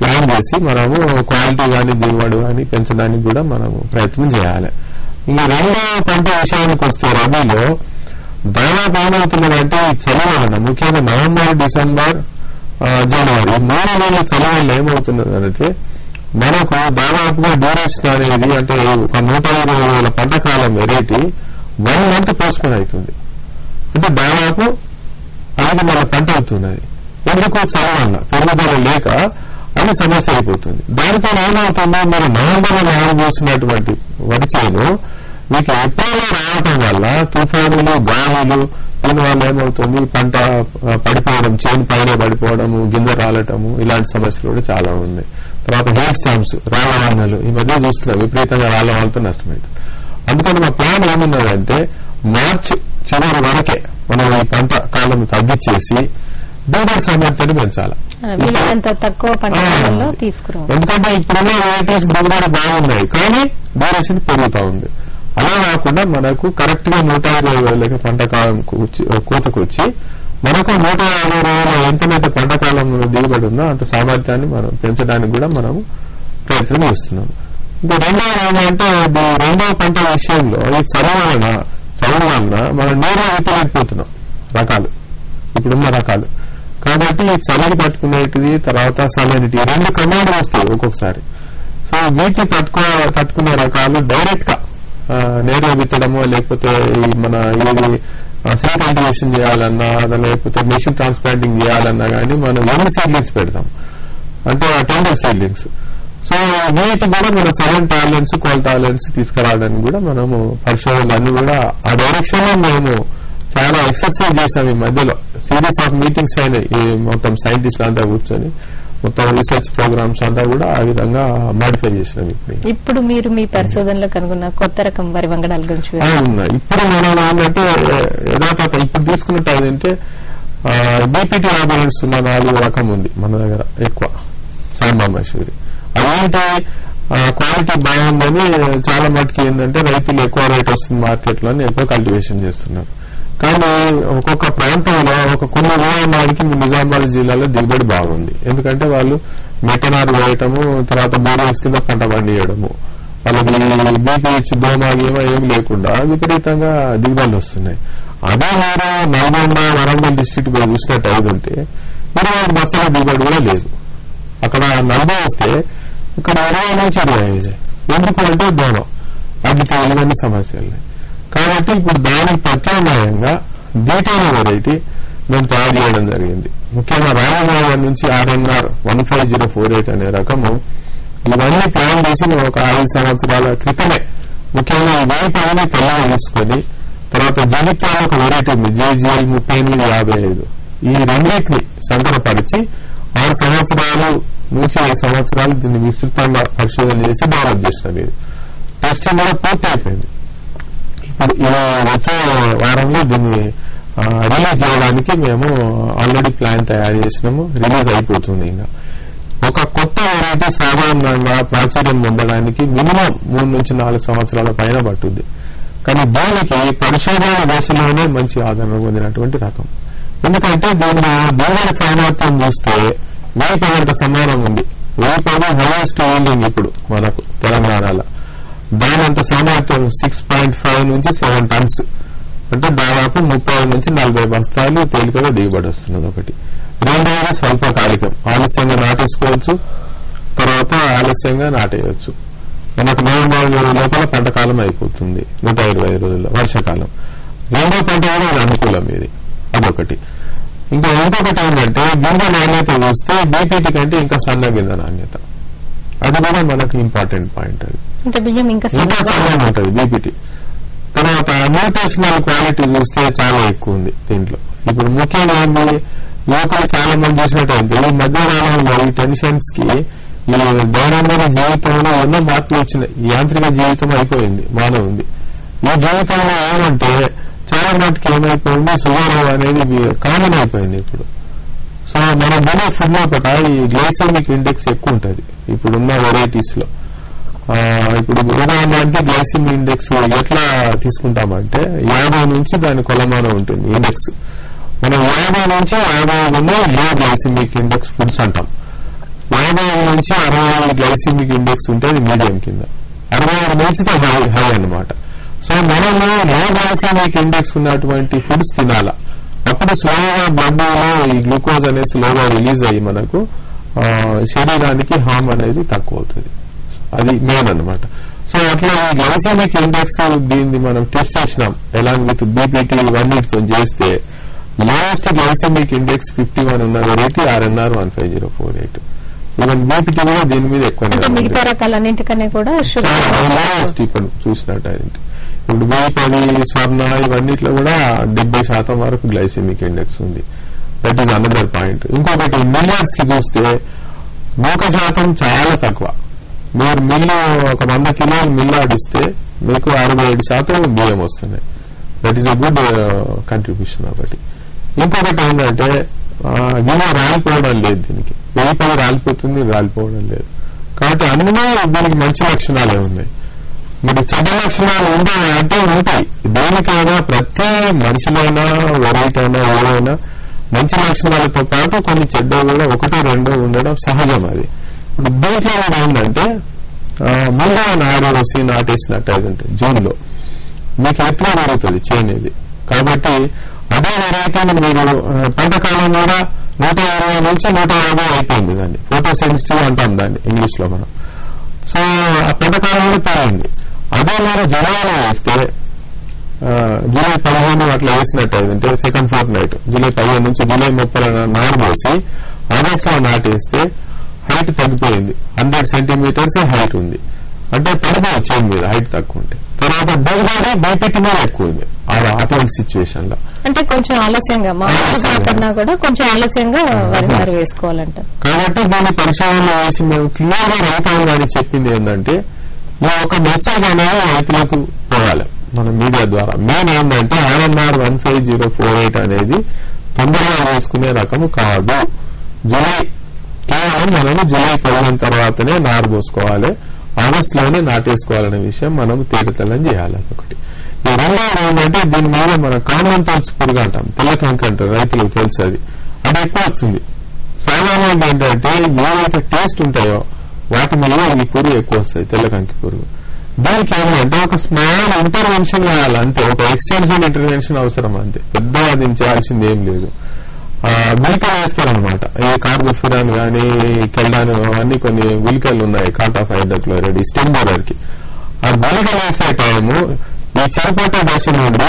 ప్లాన్ చేసి మనము క్వాలిటీ కానీ దిగుబడి కానీ పెంచడానికి కూడా మనము ప్రయత్నం చేయాలి. ఈ రెండో పంట విషయానికి వస్తే రబీలో దాదాపు ఏమవుతున్నదంటే ఈ చలి వలన ముఖ్యంగా నవంబర్, డిసెంబర్, జనవరి 3 నెలల చలి వల్ల ఏమవుతున్నదంటే మనకు దాదాపుగా డ్యూరేషన్ అనేది అంటే ఒక 120 రోజుల పంట కాలం వెరైటీ 1 మంత్ పోస్ట్పోన్ అవుతుంది. అంటే దాదాపు 5 నెలల పంట అవుతున్నది. ఎందుకు? చలి వల్ల పెరుగుదల లేక అది సమస్య అయిపోతుంది. దానితో ఏమవుతుందో మీరు నవంబర్లో నానబోసినటువంటి వరి చేను మీకు ఏప్రిల్లో రావటం వల్ల తుఫానులు, గాలులు, దీనివల్ల ఏమవుతుంది పంట పడిపోవడం, చేను పైన పడిపోవడము, గింజ రాలటము, ఇలాంటి సమస్యలు కూడా చాలా ఉన్నాయి. తర్వాత హెయిర్ స్టాంప్స్, రాళ్లవానలు ఈ మధ్య చూస్తున్నాం విపరీతంగా రాళ్లవానలతో నష్టమవుతుంది. అందుకని మా ప్లాన్ ఏమున్నదంటే మార్చి చివరి వరకే మనం ఈ పంట కాలం తగ్గించేసి దిగుబడి సామర్థ్యాన్ని పెంచాలి. తక్కువ పంటలో తీసుకురావాలి. ఎందుకంటే ఇప్పుడున్న వెరైటీస్ దిగుబడి బాగున్నాయి కానీ డ్యూరేషన్ పెరుగుతా ఉంది. అలా కాకుండా మనకు కరెక్ట్ గా 120 రోజులకి పంట కాలం కోతకు వచ్చి మనకు 150 రోజుల ఎంతనైతే పంట కాలంలో దిగుబడి ఉందో అంత సామర్థ్యాన్ని మనం పెంచడానికి కూడా మనం ప్రయత్నం చేస్తున్నాం. ఇంకా ఏంటంటే రెండవ పంట విషయంలో ఈ చదువు వలన మనం నేరుగా విత్తలేకపోతున్నాం రకాలు, ఇప్పుడున్న రకాలు. కాబట్టి ఈ చలిని పట్టుకునేటిది, తర్వాత సలైనటి 2 కమాండ్ వస్తాయి ఒక్కొక్కసారి. సో వీటిని తట్టుకునే రకాలు డైరెక్ట్ గా నేరుగా విత్తడము, లేకపోతే మన ఇది సీడ్ కల్టివేషన్ చేయాలన్నా, లేకపోతే మెషిన్ ట్రాన్స్ప్లాంటింగ్ చేయాలన్నా కానీ మనం యంగ్ సీడ్లింగ్స్ పెడతాం, అంటే టెండర్ సీడ్లింగ్స్. సో వీటి కూడా మన సడన్ టాలెంట్స్, క్వాల్ టాలెంట్స్ తీసుకురావడానికి కూడా మనము పరిశోధనలు కూడా ఆ డైరెక్షన్ లో మేము చాలా ఎక్సర్సైజ్ చేసాం. ఈ మధ్యలో సిరీస్ ఆఫ్ మీటింగ్స్ అయినాయి. ఈ మొత్తం సైంటిస్టులు అంతా కూర్చొని మొత్తం రీసెర్చ్ ప్రోగ్రామ్స్ అంతా కూడా ఆ విధంగా మాడిఫై చేసినాం. ఇప్పుడు మీరు మీ పరిశోధనలో కనుగొన్న కొత్త రకం వరి వంగడాల గురించి ఇప్పుడు మనం ఏంటంటే యథాతథ ఇప్పుడు తీసుకున్నట్టు ఏంటంటే బీపీటీ ఆర్బినెంట్స్ ఉన్న 4 రకం ఉంది మన దగ్గర ఎక్కువ సాంబా మసూరి. అలాంటి క్వాలిటీ బాగుందని చాలా మటుకు ఏంటంటే రైతులు ఎక్కువ రేట్ వస్తుంది మార్కెట్ లో ఎక్కువ కల్టివేషన్ చేస్తున్నారు. కానీ ఒక్కొక్క ప్రాంతంలో కొన్ని ఉదాహరణకి నిజామాబాద్ జిల్లాలో దిగుబడి బాగుంది. ఎందుకంటే వాళ్ళు మెటనార్ వేయటము, తర్వాత 3 రోజుల కింద పంట పండియడము, వాళ్ళకి బీపీహెచ్ దోమాగేమో ఏమి లేకుండా విపరీతంగా దిగుబడులు వస్తున్నాయి. అదే మీరు నల్గొండ, వరంగల్ డిస్ట్రిక్ట్ కూడా చూసినట్టు అవుతుంటే 25 బస్తాల దిగుబడి కూడా లేదు. అక్కడ 40 వస్తే ఇక్కడ 20 నుంచి 25. ఎందుకు అంటే దోమ, అగ్గితే ఇవన్నీ సమస్యలు. కాబట్టి ఇప్పుడు దానికి ప్రత్యామ్నాయంగా డీటెయిల్ వెరైటీ మేము తయారు చేయడం జరిగింది. ముఖ్యంగా రాయలవాడ నుంచి RNR 15048 అనే రకము ఇవన్నీ ప్లాన్ చేసి ఒక 5 సంవత్సరాల క్రితమే ముఖ్యంగా ఈ వైపు తెల్లగా తీసుకొని, తర్వాత జగిత్యాల ఒక వెరైటీ ఉంది JGL 3855, ఈ రెండింటిని సంకరపరిచి 6 సంవత్సరాలు నుంచి 5 సంవత్సరాలు దీన్ని విస్తృతంగా పరిశోధన చేసి డెవలప్ చేసినాం. ఇది టెస్టింగ్ కూడా పూర్తి అయిపోయింది. ఇప్పుడు వచ్చే వారంలో దీన్ని రిలీజ్ చేయడానికి మేము ఆల్రెడీ ప్లాన్ తయారు చేసినాము. రిలీజ్ అయిపోతుంది. ఇంకా ఒక కొత్త వెరైటీ సాధారణంగా ప్రాచుర్యం పొందడానికి మినిమం 3 నుంచి 4 సంవత్సరాల పైన పట్టుద్ది. కానీ దానికి పరిశోధన దశలోనే మంచి ఆదరణ పొందినటువంటి రకం. ఎందుకంటే దీన్ని దిగుబడి సామర్థ్యం చూస్తే వేప సమానం ఉంది. వేప హైయెస్ట్ ఈల్డింగ్ ఇప్పుడు మనకు తెలంగాణలో. దానంత సామర్థ్యం 6.5 నుంచి 7 టన్స్, అంటే దాదాపు 30 నుంచి 40 బస్తాలు తేలికగా దిగుబడి వస్తున్నది ఒకటి. రెండవది స్వల్పకాలికం, ఆలస్యంగా నాటేసుకోవచ్చు, తర్వాత ఆలస్యంగా నాటేయచ్చు. మనకు నవంబర్ లోపల పంట కాలం అయిపోతుంది, 120 రోజుల్లో వర్షాకాలం. రెండో పంట కూడా అనుకూలం ఇది, అదొకటి. ఇంకా ఇంకొకటి ఏంటంటే గింజ నాణ్యత చూస్తే బీపీటీ కంటే ఇంకా సన్న గింజ నాణ్యత, అది కూడా మనకు ఇంపార్టెంట్ పాయింట్. అది బియ్యం ఇంకా సన్నగా ఉంటుంది బీపీటీ. తర్వాత న్యూట్రిషనల్ క్వాలిటీ చూస్తే చాలా ఎక్కువ ఉంది దీంట్లో. ఇప్పుడు ముఖ్యంగా యువకులు చాలా మంది చూసినట్టయితే ఈ మధ్యకాలంలో ఈ టెన్షన్స్ కి ఈ దైనందిన జీవితంలో ఎన్నో మార్పులు వచ్చినాయి. యాంత్రిక జీవితం అయిపోయింది మానవుంది. ఈ జీవితంలో ఏమంటే చాలా మటుకు ఏమైపోయింది, షుగర్ అనేది కామన్ అయిపోయింది ఇప్పుడు. సో మనం తినే ఫుడ్ లోపల ఈ గ్లైసెమిక్ ఇండెక్స్ ఎక్కువ ఉంటుంది ఇప్పుడున్న వెరైటీస్ లో. ఇప్పుడు ఉదాహరణకి గ్లైసెమిక్ ఇండెక్స్ ఎట్లా తీసుకుంటామంటే 50 నుంచి దాని కొలమానం ఉంటుంది ఇండెక్స్. మనం 50 నుంచి 55 లో గ్లైసెమిక్ ఇండెక్స్ ఫుడ్స్ అంటాం. 55 నుంచి 65 గ్లైసెమిక్ ఇండెక్స్ ఉంటే అది మీడియం కింద, 65 నుంచి హై అన్నమాట. సో మనము లో గ్లైసెమిక్ ఇండెక్స్ ఉన్నటువంటి ఫుడ్స్ తినాలా. అప్పుడు స్లోగా బ్లడ్ లో ఈ గ్లూకోజ్ అనేది స్లోగా రిలీజ్ అయ్యి మనకు శరీరానికి హార్మ్ అనేది తక్కువ అవుతుంది. అది మెయిన్ అన్నమాట. సో అట్లా గ్లైసెమిక్ ఇండెక్స్ దీన్ని మనం టెస్ట్ చేసినాం ఎలాంగ్ విత్ బీపీటీ ఇవన్నిటితో చేస్తే లాస్ట్ గ్లైసెమిక్ ఇండెక్స్ 51 ఉన్న వెరైటీ RNR 15048. ఈవెన్ బీపీటీ కూడా దీని మీద ఎక్కువ మిగతా రకాలన్నింటికన్నా కూడా ఇప్పుడు చూసినట్టు ఇప్పుడు బీపీ స్వర్ణ ఇవన్నిట్లో కూడా 70% వరకు గ్లైసెమిక్ ఇండెక్స్ ఉంది. That is another point. ఇంకొకటి మిల్లర్స్ కి చూస్తే నూక శాతం చాలా తక్కువ. మీరు మిల్లు ఒక 100 కిలోలు మిల్లు ఆడిస్తే మీకు 67% బియ్యం వస్తున్నాయి. That is a good contribution. ఒకటి ఇంకొకటి ఏంటంటే గిన్నె రాలిపోవడం లేదు, దీనికి వెయ్యి రాలిపోతుంది, రాలిపోవడం లేదు. కాబట్టి అన్ని దీనికి మంచి లక్షణాలే ఉన్నాయి. మరి చెడ్డ లక్షణాలు ఉంటాయి అంటే ఉంటాయి. దేనికైనా ప్రతి మనిషిలైనా వెరైటీ అయినా ఏదైనా మంచి లక్షణాలతో పాటు కొన్ని చెడ్డ కూడా 1-2 ఉండడం సహజం. అది ఇప్పుడు దీంట్లో కూడా ఏంటంటే ముందుగా నాటేసినట్టు అయిందంటే జూన్ లో మీకు ఎత్తుగా పెరుగుతుంది చేను ఇది. కాబట్టి అదే వెరైటీని మీరు పంట కాలం కూడా 120 నుంచి 150 అయిపోయింది. దాన్ని ఫోటో సెన్సిటివ్ అంటాం దాన్ని ఇంగ్లీష్ లో మనం. సో ఆ పంట కాలంలో పెరిగింది. అదే మీరు జూలైలో వేస్తే జూలై 15 అట్లా వేసినట్టు అయిందంటే సెకండ్ ఫోర్త్ నైట్ జూలై 15 నుంచి జూలై 30 నారు పోసి ఆగస్ట్ లో నాటేస్తే హైట్ తగ్గిపోయింది. 100 సెంటీమీటర్స్ హైట్ ఉంది. అంటే పడిపోయి చైన్ మీద హైట్ తక్కువ ఉంటే తర్వాత దిగుబడి బీపీటీ మీద ఎక్కువ ఉంది అటువంటి సిచ్యువేషన్ లో. అంటే కొంచెం ఆలస్యంగా కన్నా కూడా కొంచెం ఆలస్యంగా వరి వేసుకోవాలంట. కాబట్టి దీన్ని పరిశోధనలో వేసి మేము క్లియర్ గా రైతాంగాన్ని చెప్పింది ఏంటంటే ఈ ఒక మెసేజ్ అనేది రైతులకు పోవాలి మన మీడియా ద్వారా. మెయిన్ ఏంటంటే RNR 15048 అనేది తొందరగా వేసుకునే రకము కాదు. కేవలం మనము జూలై 15 తర్వాతనే నారు పోసుకోవాలి, ఆగస్ట్ లోనే నాటేసుకోవాలనే విషయం మనం తేటతెల్లం చేయాలి. ఒకటి. ఈ రెండోది ఏంటంటే దీని మీద మన కామన్ పల్స్ పురుగు అంటాం, తెల్లకంక అంటారు, రైతులకు తెలుసు. అది ఎక్కువ వస్తుంది. సాధారణంగా ఏంటంటే ఏవైతే టేస్ట్ ఉంటాయో వాటి మీద ఈ పురుగు ఎక్కువ వస్తాయి, తెల్లకంకి పురుగు. దీనికి ఏమంటే ఒక స్మాల్ ఇంటర్వెన్షన్ కావాలి అంతే, ఒక ఎక్స్టెన్షన్ ఇంటర్వెన్షన్ అవసరం అంతే, పెద్దగా దించాల్సింది ఏం లేదు. గుళికలు వేస్తారనమాట. ఈ కార్బోఫిరాన్ గానీ కెల్డాన్ అవన్నీ కొన్ని గుళికలు ఉన్నాయి, కార్టాఫ్ హైడ్రోక్లోరైడ్ స్టెంబోరర్ కి. ఆ గుళికలు వేసే టైము ఈ చెరపట్ట దశ నుండి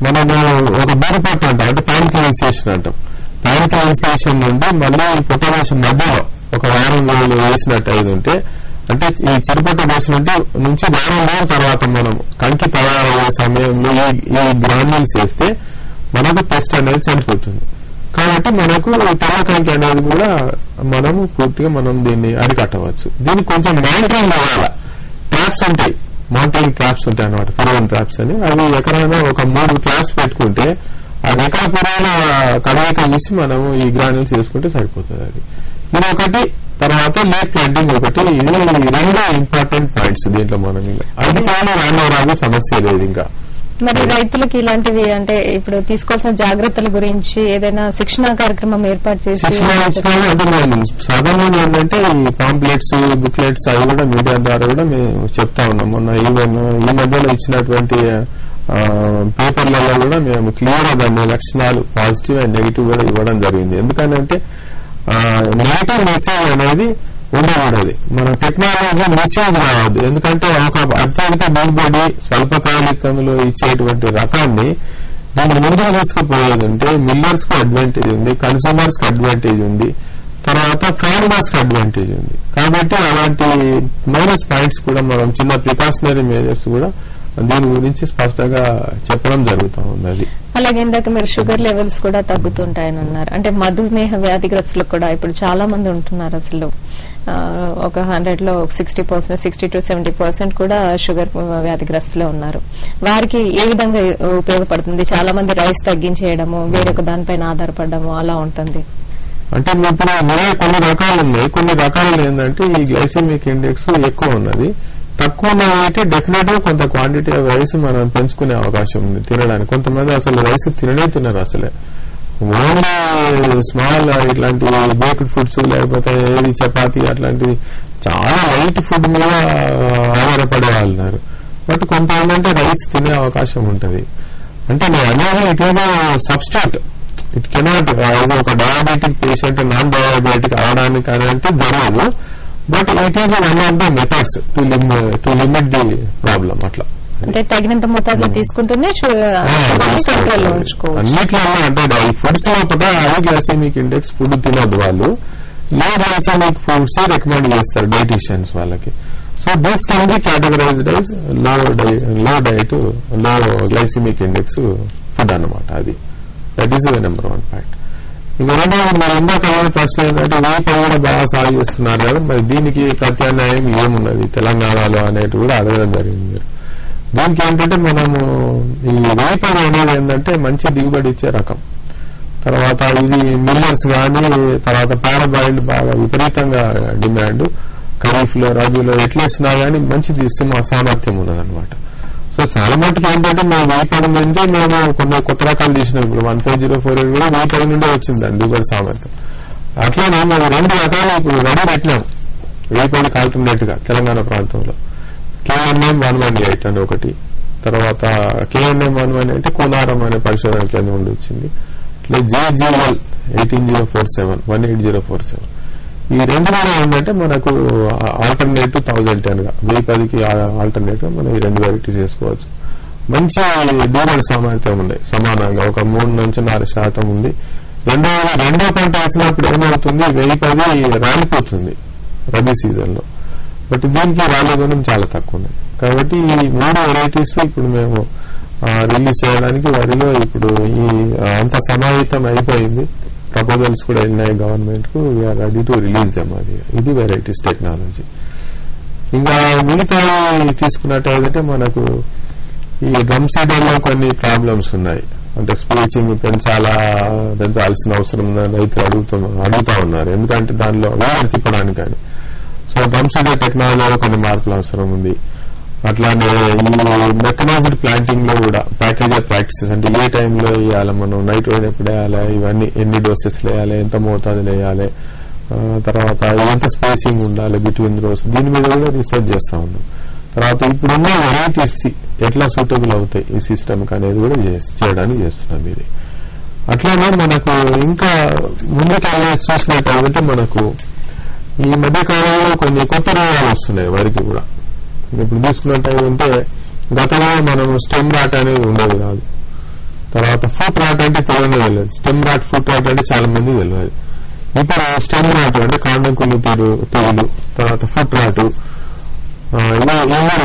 మనము ఒక బీరపట్టు అంటాం, అంటే ప్యాన్క్లైన్సేషన్ అంటాం. ప్యాన్క్లైన్సేషన్ నుండి మళ్ళీ ఈ పొటాషియం మధ్యలో ఒక వారం రోజులు వేసినట్టు అయి ఉంటే, అంటే ఈ చెరపట్ట దశ నుంచి వారం రోజుల తర్వాత మనం కంకి తయారయ్యే సమయంలో ఈ గ్రాన్యూల్స్ వేస్తే మనకు పెస్ట్ అనేది చనిపోతుంది. కాబట్టి మనకు తెల్లకంకి అనేది కూడా మనము పూర్తిగా మనం దీన్ని అరికట్టవచ్చు. దీనికి కొంచెం మానిటరింగ్ కావాలి. ట్రాప్స్ ఉంటాయి, మానిటరింగ్ ట్రాప్స్ ఉంటాయి అన్నమాట, ఫెరోమోన్ ట్రాప్స్ అని. అవి ఎకరైనా ఒక 3 ట్రాప్స్ పెట్టుకుంటే ఆ ఎకర పొరాల కదలిక చూసి మనము ఈ గ్రాన్యూల్స్ చేసుకుంటే సరిపోతుంది. ఇది ఒకటి. తర్వాత లేట్ ప్లాంటింగ్ ఒకటి. ఇది 2 ఇంపార్టెంట్ పాయింట్స్ దీంట్లో. మనం అది కానీ రాను సమస్య లేదు. ఇంకా మరి రైతులకి ఇలాంటివి అంటే ఇప్పుడు తీసుకోవాల్సిన జాగ్రత్తల గురించి ఏదైనా శిక్షణ కార్యక్రమం ఏర్పాటు చేసి అంటే మేము సాధారణంగా ఏంటంటే ఈ పాంప్లెట్స్ బుక్లెట్స్ అవి కూడా మీడియా ద్వారా కూడా మేము చెప్తా ఉన్నాం. మొన్న ఈవెన్ ఈ మధ్యలో ఇచ్చినటువంటి పేపర్లలో కూడా మేము క్లియర్ గా దాని లక్షణాలు పాజిటివ్ అండ్ నెగిటివ్ కూడా ఇవ్వడం జరిగింది. ఎందుకంటే నెగిటివ్ మెసేజ్ అనేది ఉండకూడదు, మన టెక్నాలజీ మిస్యూజ్ కావద్దు. ఎందుకంటే ఒక అత్యధిక దిగుబడి స్వల్పకాలికంలో ఇచ్చేటువంటి రకాన్ని దీన్ని ముందుకు తీసుకుపోయేది ఉంటే మిల్లర్స్ కు అడ్వాంటేజ్ ఉంది, కన్సూమర్స్ కు అడ్వాంటేజ్ ఉంది, తర్వాత ఫార్మర్స్ కి అడ్వాంటేజ్ ఉంది. కాబట్టి అలాంటి మైనస్ పాయింట్స్ కూడా మనం చిన్న ప్రికాషనరీ మెజర్స్ కూడా దీని గురించి స్పష్టంగా చెప్పడం జరుగుతూ ఉన్నది. అలాగే ఇందాక మీరు షుగర్ లెవెల్స్ కూడా తగ్గుతుంటాయని అన్నారు. అంటే మధుమేహ వ్యాధిగ్రస్తులకు కూడా ఇప్పుడు చాలా మంది ఉంటున్నారు. అసలు ఒక 100లో 60%, 60 to 70% కూడా షుగర్ వ్యాధిగ్రస్తులే ఉన్నారు. వారికి ఏ విధంగా ఉపయోగపడుతుంది? చాలా మంది రైస్ తగ్గించేయడము, వేరొక దానిపైన ఆధారపడము అలా ఉంటుంది. అంటే ఇప్పుడు కొన్ని రకాలు ఉన్నాయి. కొన్ని రకాలు ఏంటంటే ఈ గ్లైసెమిక్ ఇండెక్స్ ఎక్కువ ఉన్నది, తక్కువ ఉన్నది డెఫినెట్ గా కొంత క్వాంటిటీ ఆఫ్ రైస్ మనం పెంచుకునే అవకాశం ఉంది తినడానికి. కొంతమంది అసలు రైస్ తినరు అసలే, ఓన్లీ స్మాల్ ఇట్లాంటి బేక్డ్ ఫుడ్స్ లేకపోతే ఏది చపాతీ అట్లాంటి చాలా లైట్ ఫుడ్ మీద ఆధారపడే వాళ్ళు ఉన్నారు. బట్ కొంతమంది అంటే రైస్ తినే అవకాశం ఉంటుంది. అంటే నేను అనేది it is substitute, it cannot ఒక డయాబెటిక్ పేషెంట్ నాన్ డయాబెటిక్ అవడానికి అంటే జరగదు. But it is one of the methods to limit the problem. అట్లా అంటే తగినంత మోతాదులో తీసుకుంటూనే కంట్రోల్లో ఉంచుకోవచ్చు. అన్నిట్లో అంటే ఈ ఫుడ్స్ లోపల హై గ్లైసెమిక్ ఇండెక్స్ ఫుడ్ తినద్దు వాళ్ళు, లో గ్లైసెమిక్ ఫుడ్స్ రికమెండ్ చేస్తారు డైటీషియన్స్ వాళ్ళకి. So this can be categorised as low diet లో గ్లైసెమిక్ ఇండెక్స్ ఫుడ్ అన్నమాట. అది that is the number 1 point. ఇంకా మన ఇందాక ప్రశ్న ఏంటంటే వేప కూడా బాగా సాగు చేస్తున్నారు కదా, మరి దీనికి ప్రత్యామ్నాయం ఏమున్నది తెలంగాణలో అనేది కూడా అడగడం జరిగింది. దీనికి ఏంటంటే మనము ఈ వేప అనేది ఏంటంటే మంచి దిగుబడి ఇచ్చే రకం. తర్వాత ఇది మిల్లర్స్ కానీ తర్వాత పారాబాయిల్డ్ బాగా విపరీతంగా డిమాండ్, ఖరీఫ్ లో రబీలో ఎట్లేసినా కానీ మంచి సామర్థ్యం ఉన్నదన్నమాట. సో చాలా మటుకు ఏంటంటే మేము వేపడి నుండి మేము కొన్ని కొత్త రకాలు తీసినాం. ఇప్పుడు 15048 కూడా వేపడి నుండే వచ్చిందండి దిగుబడి సామర్థ్యం. అట్లానే మేము 2 రకాలు ఇప్పుడు రెడీ పెట్టినాం వేపడికి ఆల్టర్నేట్ గా తెలంగాణ ప్రాంతంలో. KNM 118 అని ఒకటి, తర్వాత KNM 118 కోనారం అనే పరిశోధన కేంద్రం నుండి వచ్చింది. ఇట్లా JGL 18047 ఈ 2 కూడా ఏంటంటే మనకు ఆల్టర్నేటివ్ 1010 గా వేపదికి ఆల్టర్నేట్ గా మనం ఈ 2 వెరైటీస్ చేసుకోవచ్చు. మంచి దిగుబడి సామర్థ్యం ఉంది, సమానంగా ఒక 3 నుంచి 4% ఉంది. రెండో పంట వేసినప్పుడు ఏమవుతుంది, వేపది రాలిపోతుంది రబీ సీజన్ లో, బట్ దీనికి రాళ్ళ గుణం చాలా తక్కువ ఉంది. కాబట్టి ఈ 3 వెరైటీస్ ఇప్పుడు మేము రిలీజ్ చేయడానికి వరిలో ఇప్పుడు ఈ అంత సమాహితం అయిపోయింది. ప్రపోజల్స్ కూడా వెళ్ళినాయి గవర్నమెంట్ కు, we are ready to release them. ఇది వెరైటీస్ టెక్నాలజీ. ఇంకా మిగతా తీసుకున్నట్టయితే మనకు ఈ డ్రమ్ సీడర్లో కొన్ని ప్రాబ్లమ్స్ ఉన్నాయి. అంటే స్పేసింగ్ పెంచాల్సిన అవసరం ఉందని రైతులు అడుగుతా ఉన్నారు, ఎందుకంటే దానిలో వేడి తిప్పడానికి కానీ. సో డ్రమ్ సీడర్ టెక్నాలజీలో కొన్ని మార్పులు అవసరం ఉంది. అట్లానే ఈ మెకనైజ్డ్ ప్లాంటింగ్ లో కూడా ప్యాకేజర్ ప్రాక్టీసెస్, అంటే ఏ టైంలో వేయాలి, మనం నైట్రోజన్ ఎప్పుడు వేయాలి, ఇవన్నీ ఎన్ని డోసెస్ వేయాలి, ఎంత మోతాదులు వేయాలి, తర్వాత ఎంత స్పేసింగ్ ఉండాలి బిట్వీన్ రోస్, దీని మీద కూడా రీసెర్చ్ చేస్తా ఉన్నాం. తర్వాత ఇప్పుడున్న వెరైటీస్ ఎట్లా సూటబుల్ అవుతాయి ఈ సిస్టమ్ అనేది కూడా చేయడానికి చేస్తున్నాం ఇది. అట్లానే మనకు ఇంకా ముందుకెళ్ళి చూసినట్టయితే మనకు ఈ మధ్య కాలంలో కొన్ని కొత్త రోగాలు వస్తున్నాయి వరికి కూడా. ఇప్పుడు తీసుకున్నట్టయితే గతంలో మనం స్టెమ్ రాట్ అనేది ఉండేది కాదు. తర్వాత ఫుట్ రాట్ అంటే తెలియదు, స్టెమ్ రాట్ ఫుట్ రాట్ అంటే చాలా మంది తెలియదు. ఇప్పుడు స్టెమ్ రాట్ అంటే కాండం కుళ్ళు తెగులు, తర్వాత ఫుట్ రాటు ఇలా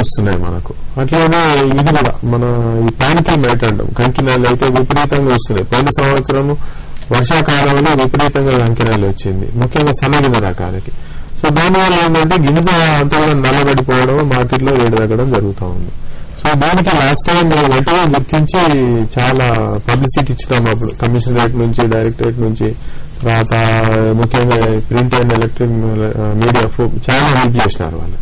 వస్తున్నాయి మనకు. అట్లానే ఇది కూడా మన ఈ పానికల్ మైట్ అంటాం, కంకినాలు అయితే విపరీతంగా వస్తున్నాయి. పోయిన సంవత్సరం వర్షాకాలంలో విపరీతంగా కంకినాలు వచ్చింది, ముఖ్యంగా సన్నగిన రకాలకి. సో దానివల్ల ఏంటంటే గింజ అంతా నల్లబడిపోవడం, మార్కెట్ లో రేటు తగ్గడం జరుగుతూ ఉంది. సో దానికి లాస్ట్ టైం మేము వెంటనే గుర్తించి చాలా పబ్లిసిటీ ఇచ్చినాము. అప్పుడు కమిషనరేట్ నుంచి, డైరెక్టరేట్ నుంచి, తర్వాత ముఖ్యంగా ప్రింట్ అండ్ ఎలక్ట్రిక్ మీడియా చాలా హెల్ప్ చేసినారు వాళ్ళు.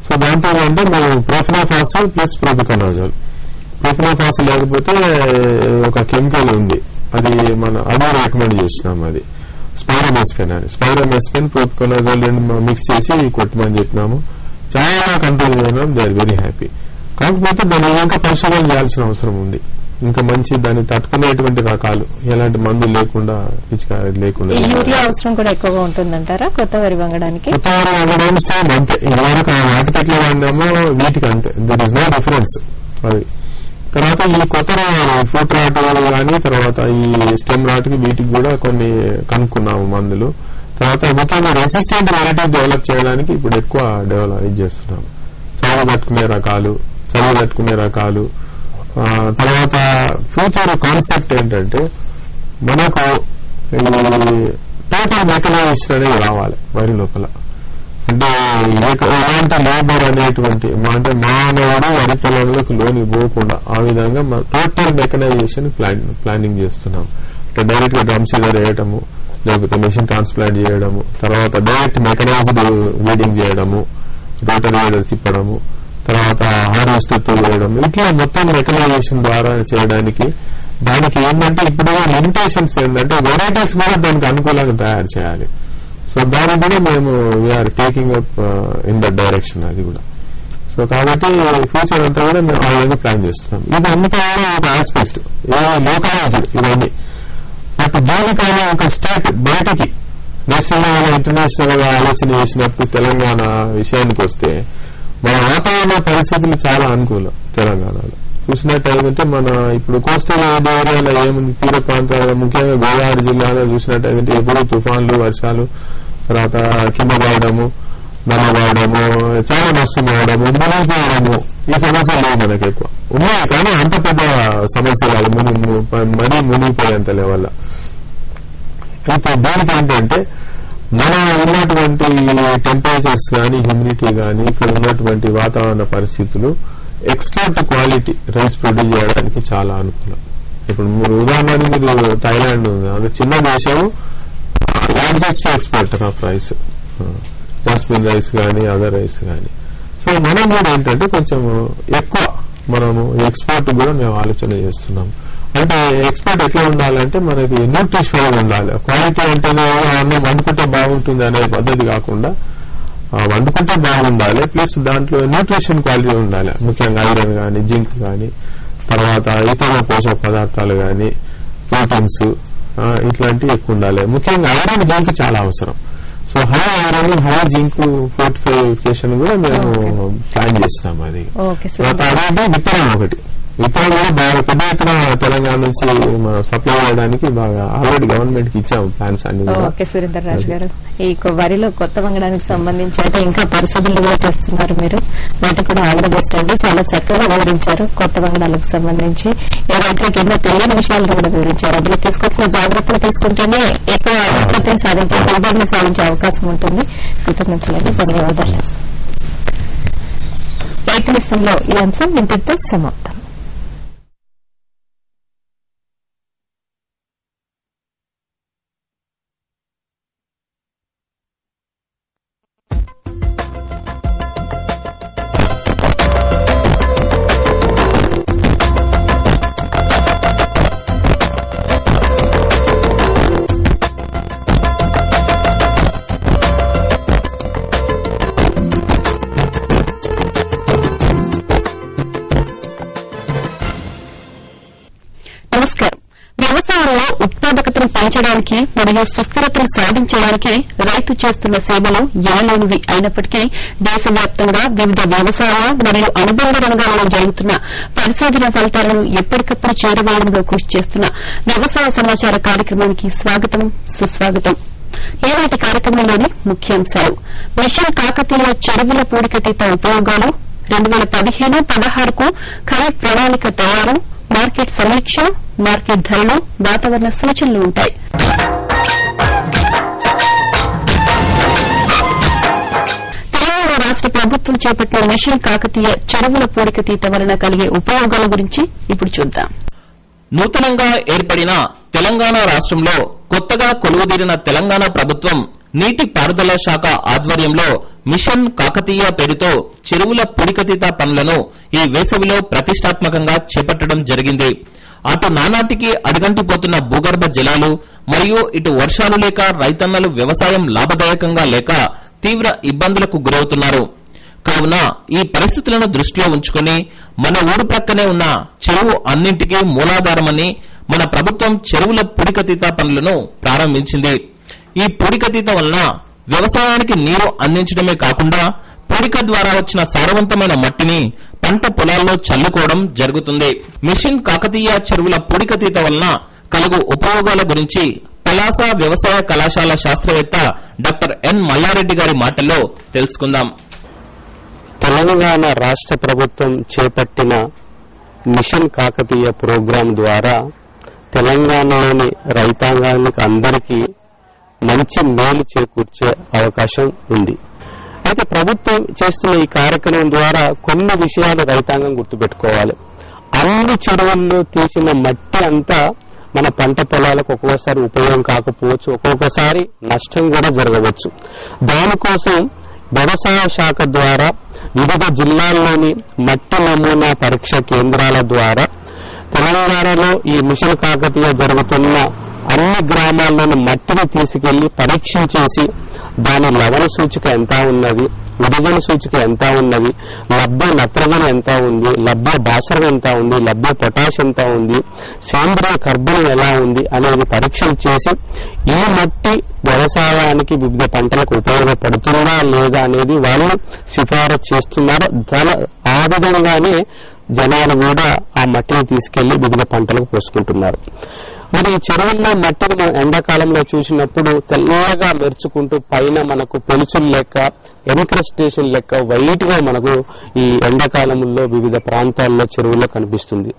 సో దాంతో అంటే మేము ప్రోఫెనాఫాస్ ప్లస్ ప్రోపికొనజోల్, ప్రోఫెనాఫాస్ లేకపోతే ఒక కెమికల్ ఉంది, అది అదే రికమెండ్ చేసినాం. అది స్పైరోమెస్పెన్ ప్రోపికొనజోల్ మిక్స్ చేసి కొట్టమని చెప్పినాము. చాలా కంట్రోల్ చేయడం, దే ఆర్ వెరీ హ్యాపీ. కాకపోతే దాన్ని ఇంకా పరిశోధన చేయాల్సిన అవసరం ఉంది. ఇంకా మంచి దాన్ని తట్టుకునేటువంటి రకాలు, ఎలాంటి మందులు లేకుండా, పిచికారీ లేకుండా. యూరియా అవసరం కూడా ఎక్కువగా ఉంటుందంటారా కొత్త వరి వంగడానికి? కొత్త వరి వంగడం సేమ్ అంతే, ఇదివరకు వాటికి ఎట్లా వాడినామో వీటికి అంతే, దర్ ఇస్ నో డిఫరెన్స్. అది తర్వాత ఈ కొత్త ఫుట్ రాట్ కానీ, తర్వాత ఈ స్టెమ్ రాట్కి వీటికి కూడా కొన్ని కనుక్కున్నాము మందులు. తర్వాత ముఖ్యంగా రెసిస్టెంట్ వెరైటీస్ డెవలప్ చేయడానికి ఇప్పుడు ఎక్కువ ఇది చేస్తున్నాము. చదువు తట్టుకునే రకాలు. తర్వాత ఫ్యూచర్ కాన్సెప్ట్ ఏంటంటే మనకు టోటల్ మెకనైజేషన్ అనేది రావాలి వరి లోపల. అంటే ఎలాంటి లేబర్ అనేటువంటి అంటే మానవుడు వరి పొలంలోకి లోని పోకుండా ఆ విధంగా టోటల్ మెకనైజేషన్ ప్లానింగ్ చేస్తున్నాం. అంటే డైరెక్ట్ గా డ్రమ్ సీడర్ వేయటము, లేకపోతే మెషిన్ ట్రాన్స్ప్లాంట్ చేయడము, తర్వాత డైరెక్ట్ మెకనైజ్డ్ వీడింగ్ చేయడము, రోటరీ వీడర్ తిప్పడము, తర్వాత హార్వెస్టర్ తో చేయడం, ఇట్లా మొత్తం మెకనైజేషన్ ద్వారా చేయడానికి దానికి ఏంటంటే ఇప్పుడు లిమిటేషన్స్ ఏంటంటే వెరైటీస్ కూడా దానికి అనుకూలంగా తయారు చేయాలి. సో దాన్ని కూడా మేము we are taking up in that direction. అది కూడా సో కాబట్టి ఫ్యూచర్ అంతా కూడా మేము ఆ విధంగా ప్లాన్ చేస్తున్నాం. ఇది అంతా ఒక ఆస్పెక్ట్ లోకలైజ్డ్ ఇవన్నీ. బట్ దీనికైనా ఒక స్టేట్ బయటకి నేషనల్ గా ఇంటర్నేషనల్ గా ఆలోచన చేసినప్పుడు తెలంగాణ విషయానికి వస్తే మన వాతావరణ పరిస్థితులు చాలా అనుకూలం. తెలంగాణలో చూసినట్టయితే మన ఇప్పుడు కోస్టల్ ఏరియాలో ఏముంది, తీర ప్రాంతాల్లో ముఖ్యంగా గోదావరి జిల్లాలో చూసినట్టయితే ఎప్పుడు తుఫాన్లు, వర్షాలు, తర్వాత కింద పడడము, నల్లబడము, చాలా నష్టం అవడము, మునిగిపోవడము, ఈ సమస్యలు లేవు మనకు ఎక్కువ ఉన్నాయి. కానీ అంత పెద్ద సమస్య కాదు, మరీ మునిగిపోయేంత లెవెల్. అయితే దానికి ఏంటంటే మన ఉన్నటువంటి టెంపరేచర్స్ కానీ, హ్యూమిడిటీ కానీ, ఇక్కడ ఉన్నటువంటి వాతావరణ పరిస్థితులు ఎక్స్పోర్ట్ క్వాలిటీ రైస్ ప్రొడ్యూస్ చేయడానికి చాలా అనుకూలం. ఇప్పుడు మీరు ఉదాహరణకి మీరు థాయిలాండ్ ఉంది, అది చిన్న దేశం, largest exporter of rice, jasmine rice కానీ అదర్ రైస్ కానీ. సో మనం కూడా ఏంటంటే కొంచెం ఎక్కువ మనము ఎక్స్పోర్ట్ కూడా మేము ఆలోచన చేస్తున్నాం. అంటే ఎక్స్పోర్ట్ ఎట్లా ఉండాలంటే మనకి న్యూట్రిషన్ ఉండాలి. క్వాలిటీ అంటే అన్నం వండుకుంటే బాగుంటుంది అనే పద్ధతి కాకుండా వండుకుంటే బాగుండాలి, ప్లస్ దాంట్లో న్యూట్రిషన్ క్వాలిటీ ఉండాలి. ముఖ్యంగా ఐరన్ కానీ, జింక్ కానీ, తర్వాత ఇతర పోషక పదార్థాలు కానీ, ప్రోటీన్స్ ఇట్లాంటివి ఎక్కువ ఉండాలి. ముఖ్యంగా ఐరన్, జింక్ చాలా అవసరం. So high iron, high zinc fortification కూడా మేము ప్లాన్ చేసినాం. అది అదే విత్తనం ఒకటి, విత్తనం కూడా బాగా పెద్ద ఎత్తున తెలంగాణ నుంచి సప్లై చేయడానికి బాగా ఆల్రెడీ గవర్నమెంట్ కి ఇచ్చాము ప్లాన్స్ అన్ని. ఓకే సురేందర్ రాజు గారు, ఈ వరిలో కొత్త వంగడానికి సంబంధించి అయితే ఇంకా పరిశోధనలు కూడా చేస్తున్నారు మీరు, వాటికి కూడా ఆల్ ది బెస్ట్ అండి. చాలా చక్కగా వివరించారు కొత్త వంగడాలకు సంబంధించి. రైతులకు ఎన్నో తెలియని విషయాలను కూడా వివరించారు. అందులో తీసుకొచ్చిన జాగ్రత్తలు తీసుకుంటేనే ఎక్కువ ఉత్పత్తిని సాధించే, దిగుబడిని సాధించే అవకాశం ఉంటుంది. కృతజ్ఞతలు, ధన్యవాదాలు. రైతుల ఈ అంశం ఇంతటితో సమాప్తం. వ్యవసాయంలో ఉత్పాదకతను పెంచడానికి మరియు సుస్థిరతను సాధించడానికి రైతు చేస్తున్న సేవలు ఎనలేనివి అయినప్పటికీ దేశవ్యాప్తంగా వివిధ వ్యవసాయ మరియు అనుబంధ రంగాల్లో జరుగుతున్న పరిశోధన ఫలితాలను ఎప్పటికప్పుడు చేరవేయడంలో కృషి చేస్తున్న వ్యవసాయ సమాచార కార్యక్రమానికి స్వాగతం, సుస్వాగతం. ఈనాటి కార్యక్రమంలోని ముఖ్యాంశాలు: మిషన్ కాకతీయ చెరువుల పూడికతీత ఉపయోగాలు, 2015-16కు ఖరీఫ్ ప్రణాళిక తయారు, మార్కెట్ సమీక్ష, మార్కెట్ ధరలు, వాతావరణ సూచనలు ఉంటాయి. తెలంగాణ రాష్ట ప్రభుత్వం చేపట్టిన మిషన్ కాకతీయ చెరువుల పూడికతీత వలన కలిగే ఉపయోగాల గురించి ఇప్పుడు చూద్దాం. నూతనంగా ఏర్పడిన తెలంగాణ రాష్ట్రంలో కొత్తగా కొలువుదీరిన తెలంగాణ ప్రభుత్వం నీటి పారుదల శాఖ ఆధ్వర్యంలో మిషన్ కాకతీయ పేరుతో చెరువుల పూడికతీత పనులను ఈ వేసవిలో ప్రతిష్టాత్మకంగా చేపట్టడం జరిగింది. అటు నానాటికి అడుగంటిపోతున్న భూగర్భ జలాలు మరియు ఇటు వర్షాలు లేక రైతన్నలు వ్యవసాయం లాభదాయకంగా లేక తీవ్ర ఇబ్బందులకు గురవుతున్నారు. కావున ఈ పరిస్థితులను దృష్టిలో ఉంచుకుని మన ఊరు ప్రక్కనే ఉన్న చెరువు అన్నింటికీ మూలాధారమని మన ప్రభుత్వం చెరువుల పూడికతీత పనులను ప్రారంభించింది. ఈ పూడికతీత వలన వ్యవసాయానికి నీరు అందించడమే కాకుండా పూడిక ద్వారా వచ్చిన సారవంతమైన మట్టిని పంట పొలాల్లో చల్లుకోవడం జరుగుతుంది. మిషన్ కాకతీయ చెరువుల పూడికతీత వలన కలుగు ఉపయోగాల గురించి పలాస వ్యవసాయ కళాశాల శాస్త్రవేత్త డాక్టర్ ఎన్ మల్లారెడ్డి గారి మాటల్లో తెలుసుకుందాం. తెలంగాణ రాష్ట్ర ప్రభుత్వం చేపట్టిన మిషన్ కాకతీయ ప్రోగ్రాం ద్వారా తెలంగాణలోని రైతాంగానికి అందరికీ మంచి మేలు చేకూర్చే అవకాశం ఉంది. అయితే ప్రభుత్వం చేస్తున్న ఈ కార్యక్రమం ద్వారా కొన్ని విషయాలు రైతాంగం గుర్తుపెట్టుకోవాలి. అన్ని చెరువుల్లో తీసిన మట్టి అంతా మన పంట పొలాలకు ఒక్కొక్కసారి ఉపయోగం కాకపోవచ్చు, ఒక్కొక్కసారి నష్టం కూడా జరగవచ్చు. దానికోసం వ్యవసాయ శాఖ ద్వారా వివిధ జిల్లాల్లోని మట్టి నమూనా పరీక్ష కేంద్రాల ద్వారా తెలంగాణలో ఈ మిషన్ కాకతీయ జరుగుతున్న అన్ని గ్రామాల్లోని మట్టిని తీసుకెళ్లి పరీక్షించేసి దాని లవణ సూచిక ఎంత ఉన్నది, విభజన సూచిక ఎంత ఉన్నది, లభ్య నత్రజని ఎంత ఉంది, లభ్య భాస్వరం ఎంత ఉంది, లభ్య పొటాష్ ఎంత ఉంది, సేంద్రియ కర్బనం ఎలా ఉంది అనేది పరీక్షలు చేసి ఈ మట్టి వ్యవసాయానికి వివిధ పంటలకు ఉపయోగపడుతుందా లేదా అనేది వాళ్ళు సిఫారసు చేస్తున్నారు. ఆ విధంగానే జనాలు కూడా ఆ మట్టిని తీసుకెళ్లి వివిధ పంటలకు పోసుకుంటున్నారు. మరి ఈ చెరువుల్లో మట్టిని మనం ఎండాకాలంలో చూసినప్పుడు తెల్లగా మెరుచుకుంటూ పైన మనకు పెలుచులు లెక్క, ఎన్క్రస్టేషన్ లెక్క వైట్ గా మనకు ఈ ఎండాకాలంలో వివిధ ప్రాంతాల్లో చెరువుల్లో కనిపిస్తుంది.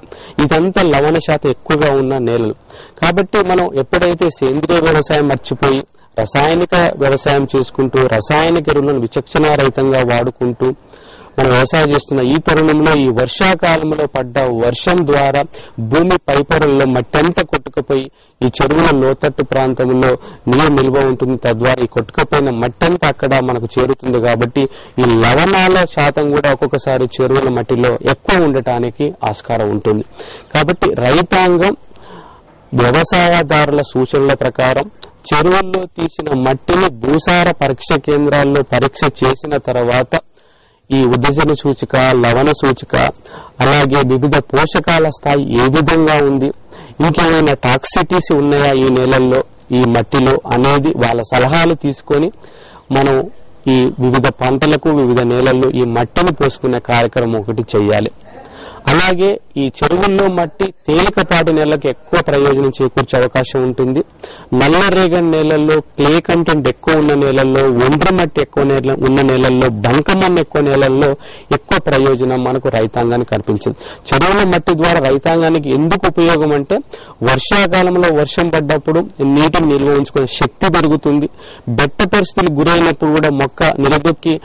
ఇదంతా లవణ శాతం ఎక్కువగా ఉన్న నేలలు. కాబట్టి మనం ఎప్పుడైతే సేంద్రియ వ్యవసాయం మర్చిపోయి రసాయనిక వ్యవసాయం చేసుకుంటూ రసాయనిక ఎరువులను విచక్షణారహితంగా వాడుకుంటూ మనం వ్యవసాయం చేస్తున్న ఈ తరుణంలో ఈ వర్షాకాలంలో పడ్డ వర్షం ద్వారా భూమి పైపొరల్లో మట్టి అంతా కొట్టుకుపోయి ఈ చెరువుల లోతట్టు ప్రాంతంలో నీరు నిల్వ ఉంటుంది. తద్వారా ఈ కొట్టుకుపోయిన మట్టి అంతా అక్కడ మనకు చేరుతుంది. కాబట్టి ఈ లవణాల శాతం కూడా ఒక్కొక్కసారి చెరువుల మట్టిలో ఎక్కువ ఉండటానికి ఆస్కారం ఉంటుంది. కాబట్టి రైతాంగం వ్యవసాయదారుల సూచనల ప్రకారం చెరువుల్లో తీసిన మట్టిని భూసార పరీక్ష కేంద్రాల్లో పరీక్ష చేసిన తర్వాత ఈ ఉదజన సూచిక, లవణ సూచిక, అలాగే వివిధ పోషకాల స్థాయి ఏ విధంగా ఉంది, ఇంకేమైనా టాక్సిటీస్ ఉన్నాయా ఈ నేలల్లో, ఈ మట్టిలో అనేది వాళ్ళ సలహాలు తీసుకొని మనం ఈ వివిధ పంటలకు వివిధ నేలల్లో ఈ మట్టిని పోసుకునే కార్యక్రమం ఒకటి చేయాలి. అలాగే ఈ చెరువుల్లో మట్టి తేలికపాటి నేలకు ఎక్కువ ప్రయోజనం చేకూర్చే అవకాశం ఉంటుంది. నల్లరేగడి నేలల్లో, క్లే కంటెంట్ ఎక్కువ ఉన్న నేలల్లో, ఒండ్ర మట్టి ఎక్కువ ఉన్న నేలల్లో, బంకమన్ను ఎక్కువ నేలల్లో ఎక్కువ ప్రయోజనం మనకు రైతాంగానికి కనిపించింది. చెరువుల మట్టి ద్వారా రైతాంగానికి ఎందుకు ఉపయోగం అంటే వర్షాకాలంలో వర్షం పడ్డప్పుడు నీటిని నిల్వ ఉంచుకునే శక్తి పెరుగుతుంది. బెట్ట పరిస్థితులు గురైనప్పుడు కూడా మొక్క నిలదొక్కి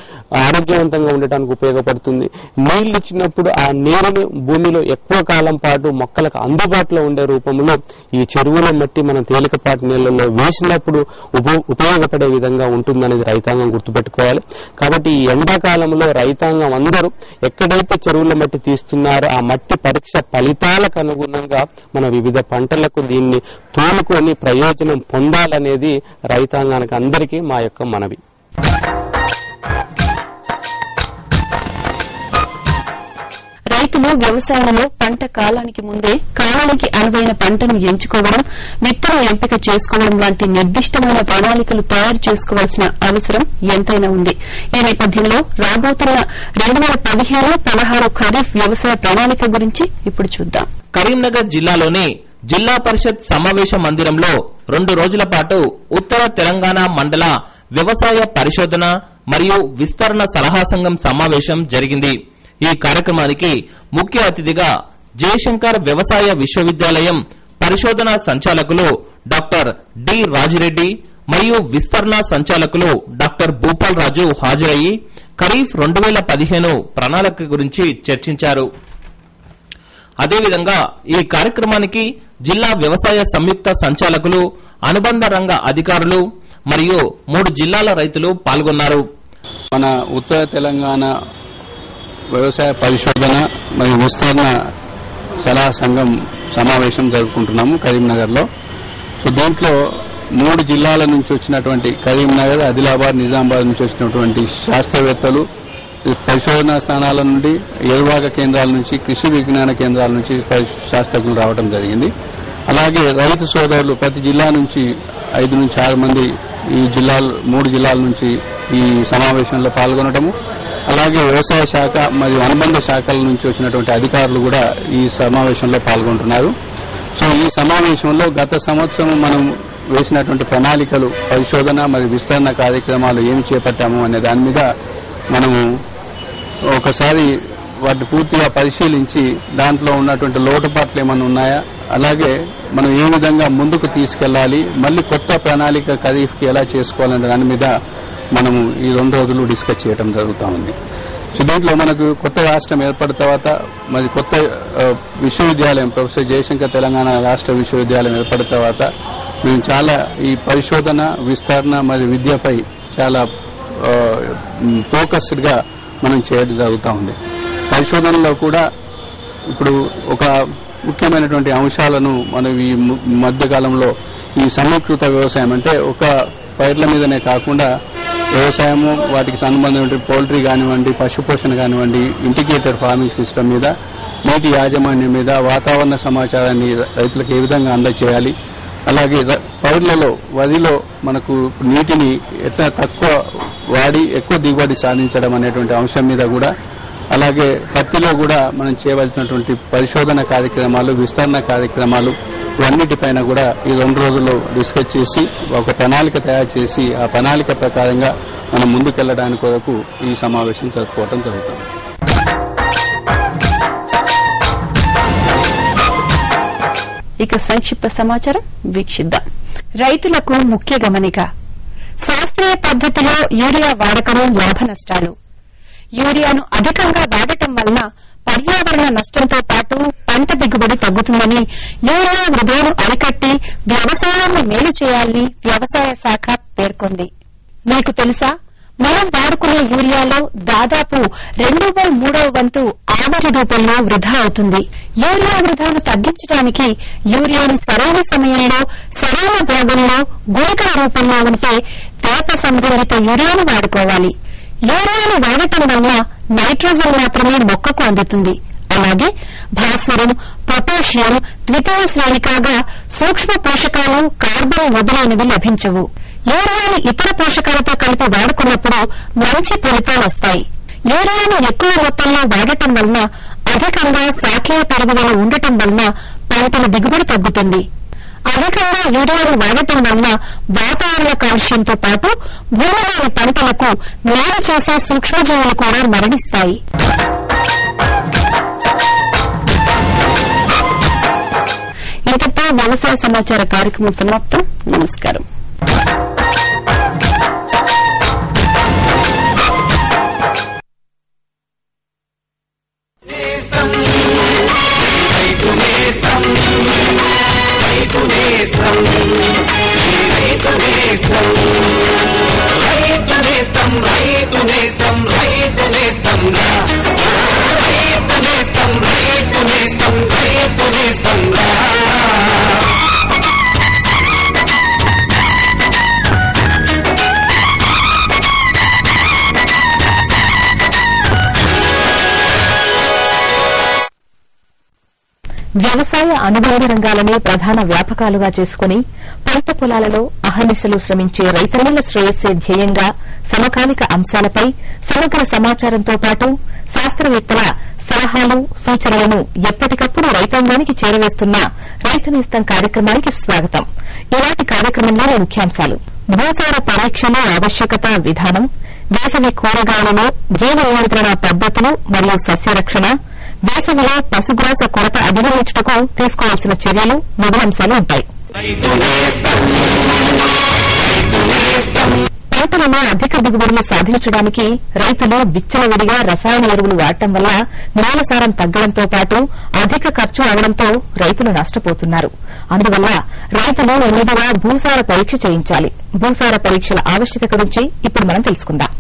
ఆరోగ్యవంతంగా ఉండటానికి ఉపయోగపడుతుంది. నీళ్లు ఇచ్చినప్పుడు ఆ నీరుని భూమిలో ఎక్కువ కాలం పాటు మొక్కలకు అందుబాటులో ఉండే రూపంలో ఈ చెరువుల మట్టి మనం తేలికపాటి నీళ్లలో వేసినప్పుడు ఉపయోగపడే విధంగా ఉంటుందనేది రైతాంగం గుర్తుపెట్టుకోవాలి. కాబట్టి ఈ ఎండాకాలంలో రైతాంగం అందరూ ఎక్కడైతే చెరువుల మట్టి తీస్తున్నారో ఆ మట్టి పరీక్ష ఫలితాలకు అనుగుణంగా మన వివిధ పంటలకు దీన్ని తోలుకొని ప్రయోజనం పొందాలనేది రైతాంగానికి అందరికీ మా యొక్క మనవి. రైతులు వ్యవసాయంలో పంట కాలానికి ముందే కాలానికి అనువైన పంటను ఎంచుకోవడం, విత్తనం ఎంపిక చేసుకోవడం లాంటి నిర్దిష్టమైన ప్రణాళికలు తయారు చేసుకోవాల్సిన అవసరం ఎంతైనా ఉంది. ఈ నేపథ్యంలో రాబోతున్న 2015-16 ఖరీఫ్ వ్యవసాయ ప్రణాళిక గురించి ఇప్పుడు చూద్దాం. కరీంనగర్ జిల్లాలోని జిల్లా పరిషత్ సమావేశ మందిరంలో 2 రోజుల పాటు ఉత్తర తెలంగాణ మండల వ్యవసాయ పరిశోధన మరియు విస్తరణ సలహా సంఘం సమావేశం జరిగింది. ఈ కార్యక్రమానికి ముఖ్య అతిథిగా జయశంకర్ వ్యవసాయ విశ్వవిద్యాలయం పరిశోధన సంచాలకులు డాక్టర్ డి రాజిరెడ్డి మరియు విస్తరణ సంచాలకులు డాక్టర్ భూపాల్ రాజు హాజరయ్యి ఖరీఫ్ 2015 ప్రణాళిక గురించి చర్చించారు. అదేవిధంగా ఈ కార్యక్రమానికి జిల్లా వ్యవసాయ సంయుక్త సంచాలకులు, అనుబంధ రంగ అధికారులు మరియు 3 జిల్లాల రైతులు పాల్గొన్నారు. మన ఉత్తర తెలంగాణ వ్యవసాయ పరిశోధన మరియు విస్తరణ సలహా సంఘం సమావేశం జరుపుకుంటున్నాము కరీంనగర్లో. సో దీంట్లో 3 జిల్లాల నుంచి వచ్చినటువంటి కరీంనగర్, ఆదిలాబాద్, నిజామాబాద్ నుంచి వచ్చినటువంటి శాస్త్రవేత్తలు, పరిశోధనా స్థానాల నుండి, ఎరువాక కేంద్రాల నుంచి, కృషి విజ్ఞాన కేంద్రాల నుంచి శాస్త్రజ్ఞులు రావడం జరిగింది. అలాగే రైతు సోదరులు ప్రతి జిల్లా నుంచి 5 నుంచి 6 మంది ఈ 3 జిల్లాల నుంచి ఈ సమావేశంలో పాల్గొనడము, అలాగే వ్యవసాయ శాఖ మరియు అనుబంధ శాఖల నుంచి వచ్చినటువంటి అధికారులు కూడా ఈ సమావేశంలో పాల్గొంటున్నారు. సో ఈ సమావేశంలో గత సంవత్సరం మనం వేసినటువంటి ప్రణాళికలు, పరిశోధన మరియు విస్తరణ కార్యక్రమాలు ఏమి చేపట్టాము అనే దాని మీద మనము ఒకసారి వాటిని పూర్తిగా పరిశీలించి దాంట్లో ఉన్నటువంటి లోటుపాట్లు ఏమైనా ఉన్నాయా, అలాగే మనం ఏ విధంగా ముందుకు తీసుకెళ్లాలి, మళ్ళీ కొత్త ప్రణాళిక ఖరీఫ్కి ఎలా చేసుకోవాలనే దాని మీద మనము ఈ 2 రోజులు డిస్కస్ చేయడం జరుగుతూ ఉంది. సో దీంట్లో మనకు కొత్త రాష్ట్రం ఏర్పడిన తర్వాత మరి కొత్త విశ్వవిద్యాలయం ప్రొఫెసర్ జయశంకర్ తెలంగాణ రాష్ట్ర విశ్వవిద్యాలయం ఏర్పడిన తర్వాత మేము చాలా ఈ పరిశోధన విస్తరణ మరియు విద్యపై చాలా ఫోకస్డ్ గా మనం చేయడం జరుగుతూ ఉంది. పరిశోధనలో కూడా ఇప్పుడు ఒక ముఖ్యమైనటువంటి అంశాలను మనం ఈ మధ్యకాలంలో ఈ సమీకృత వ్యవసాయం అంటే ఒక పైర్ల మీదనే కాకుండా వ్యవసాయము వాటికి సంబంధించిన పౌల్ట్రీ కానివ్వండి, పశుపోషణ కానివ్వండి, ఇంటిగ్రేటెడ్ ఫార్మింగ్ సిస్టమ్ మీద, నీటి యాజమాన్యం మీద, వాతావరణ సమాచారాన్ని రైతులకు ఏ విధంగా అందజేయాలి, అలాగే పైర్లలో వరిలో మనకు నీటిని ఎట్లా తక్కువ వాడి ఎక్కువ దిగుబడి సాధించడం అనేటువంటి అంశం మీద కూడా, అలాగే పత్తిలో కూడా మనం చేయవలసినటువంటి పరిశోధన కార్యక్రమాలు, విస్తరణ కార్యక్రమాలు ఇవన్నిటిపైన కూడా ఈ 2 రోజుల్లో డిస్కస్ చేసి ఒక ప్రణాళిక తయారు చేసి ఆ ప్రణాళిక ప్రకారంగా మనం ముందుకెళ్లడానికి కొరకు ఈ సమావేశం జరుపుకోవడం జరుగుతుంది. ఇక సంక్షిప్త సమాచారం వీక్షిద్దాం. రైతులకు ముఖ్య గమనిక. శాస్త్రీయ పద్దతిలో యూరియా వాడకం లాభ నష్టాలు. యూరియాను అధికంగా వాడటం వలన పర్యావరణ నష్టంతో పాటు పంట దిగుబడి తగ్గుతుందని, యూరియా వృధాను అరికట్టి వ్యవసాయాన్ని మేలు చేయాలని వ్యవసాయ శాఖ పేర్కొంది. మీకు తెలుసా, మనం వాడుకునే యూరియాలో దాదాపు 2/3 వంతు ఆవిరి రూపంలో వృధా అవుతుంది. యూరియా వృధాను తగ్గించడానికి యూరియాను సరైన సమయంలో సరైన భాగంలో గుళికల రూపంలో ఉంటే తేప సంబంధిత యూరియాను వాడుకోవాలి. యూరియాను వాడటం వల్ల నైట్రోజన్ మాత్రమే మొక్కకు అందుతుంది. అలాగే భాస్వరం, పొటాషియం ద్వితీయ శ్రేణికాగా సూక్ష్మ పోషకాలు, కార్బన్ మొదలైనవి లభించవు. యూరియాను ఇతర పోషకాలతో కలిపి వాడుకున్నప్పుడు మంచి ఫలితాలు వస్తాయి. యూరియాను ఎక్కువ మొత్తంలో వాడటం వలన అధికంగా శాఖీయ పెరుగుదల ఉండటం వలన పంటల దిగుబడి తగ్గుతుంది. అధికంగా యూరియాను వాడటం వలన వాతావరణ కాలుష్యంతో పాటు భూమిలోని పంటలకు మేలు చేసే సూక్ష్మజీవులు కూడా మరణిస్తాయి. ఇంతటితో వ్యవసాయ సమాచార కార్యక్రమం సమాప్తం. నమస్కారం. వ్యవసాయ అనుబంధ రంగాలనే ప్రధాన వ్యాపకాలుగా చేసుకుని పంట పొలాలలో అహర్నిశలు శ్రమించే రైతన్నల శ్రేయస్సే ధ్యేయంగా సమకాలిక అంశాలపై సమగ్ర సమాచారంతో పాటు శాస్త్రవేత్తల సలహాలు, సూచనలను ఎప్పటికప్పుడు రైతాంగానికి చేరవేస్తున్న రైతు నేస్తం కార్యక్రమానికి స్వాగతం. ఇలాంటి కార్యక్రమంలోని ముఖ్యాంశాలు: భూసార పరీక్షల ఆవశ్యకత, విధానం, వేసవి కూరగాయలలో జీవ నియంత్రణ పద్దతులు మరియు సస్యరక్షణ, వేసవిలో పశుగ్రాస కొరత అధిగమించుటకు తీసుకోవాల్సిన చర్యలు మొదలంశాలు ఉంటాయి. పంటలలో అధిక దిగుబడులు సాధించడానికి రైతులు విచ్చలవిడిగా రసాయన ఎరువులు వాడటం వల్ల నేలసారం తగ్గడంతో పాటు అధిక ఖర్చు అవడంతో రైతులు నష్టపోతున్నారు. అందువల్ల రైతులు ముందుగా భూసార పరీక్ష చేయించాలి. భూసార పరీక్షల ఆవశ్యకత గురించి ఇప్పుడు మనం తెలుసుకుందాం.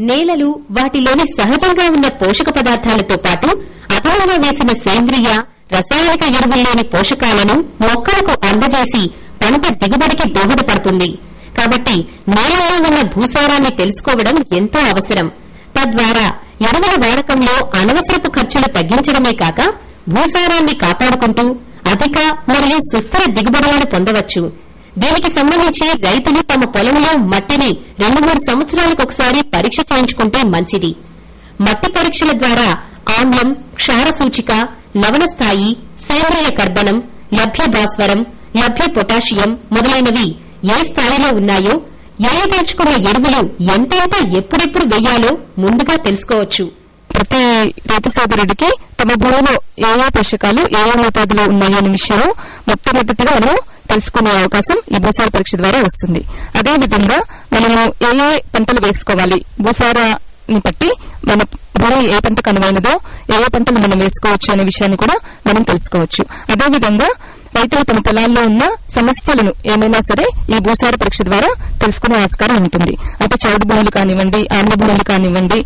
నేలలు, వాటిలోని సహజంగా ఉన్న పోషక పదార్థాలతో పాటు అదనంగా వేసిన సేంద్రియ, రసాయనిక ఎరువుల్లోని పోషకాలను మొక్కలకు అందజేసి పంట దిగుబడికి దోహదపడుతుంది. కాబట్టి నేలలో ఉన్న భూసారాన్ని తెలుసుకోవడం ఎంతో అవసరం. తద్వారా ఎరువుల వాడకంలో అనవసరపు ఖర్చులు తగ్గించడమే కాక భూసారాన్ని కాపాడుకుంటూ అధిక మరియు సుస్థిర దిగుబడులను పొందవచ్చు. దీనికి సంబంధించి రైతులు తమ పొలంలో మట్టిని 2-3 సంవత్సరాలకొకసారి పరీక్ష చేయించుకుంటే మంచిది. మట్టి పరీక్షల ద్వారా ఆమ్లం, క్షార సూచిక, లవణ స్థాయి, సేంద్రియ కర్బనం, లభ్య భాస్వరం, లభ్య పొటాషియం మొదలైనవి ఏ స్థాయిలో ఉన్నాయో, ఏయదలుచుకున్న ఎరువులు ఎంతెంత ఎప్పుడెప్పుడు వెయ్యాలో ముందుగా తెలుసుకోవచ్చు. ప్రతి రైతు సోదరుడికి తమ భూమిలో ఏ పోషకాలు ఏ మోతాదులో ఉన్నాయనే విషయం మొట్టమొదటిగా మనం తెలుసుకునే అవకాశం ఈ భూసార పరీక్ష ద్వారా వస్తుంది. అదేవిధంగా మనము ఏ పంటలు వేసుకోవాలి, భూసార బట్టి మన భూమి ఏ పంటకు అనువైనదో ఏ పంటలు మనం వేసుకోవచ్చు అనే విషయాన్ని కూడా మనం తెలుసుకోవచ్చు. అదేవిధంగా రైతులు తమ పొలాల్లో ఉన్న సమస్యలను ఏమైనా సరే ఈ భూసార పరీక్ష ద్వారా తెలుసుకునే ఆస్కారం ఉంటుంది. అంటే చౌడు భూములు కానివ్వండి, ఆమ్ల భూములు కానివ్వండి,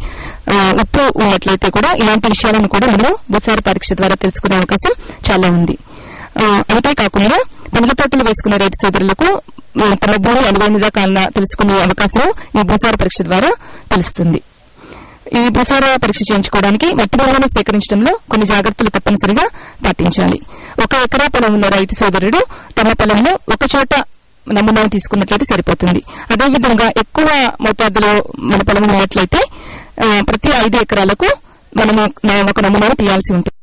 ఉప్పు ఉన్నట్లయితే కూడా ఇలాంటి విషయాలను కూడా మనం భూసార పరీక్ష ద్వారా తెలుసుకునే అవకాశం చాలా ఉంది. అంతేకాకుండా పండ్ల తోటలు వేసుకునే రైతు సోదరులకు తమ భూమి అనువైనదా కాలనా తెలుసుకునే అవకాశం ఈ భూసార పరీక్ష ద్వారా తెలుస్తుంది. ఈ భూసార పరీక్ష చేయించుకోవడానికి మట్టి నమూనాను సేకరించడంలో కొన్ని జాగ్రత్తలు తప్పనిసరిగా పాటించాలి. 1 ఎకరా పొలం ఉన్న రైతు సోదరుడు తమ పొలంలో ఒక చోట నమూనాను తీసుకున్నట్లయితే సరిపోతుంది. అదేవిధంగా ఎక్కువ మోతాదులో మన పొలం ఉన్నట్లయితే ప్రతి 5 ఎకరాలకు మనము ఒక నమూనాను తీయాల్సి ఉంటుంది.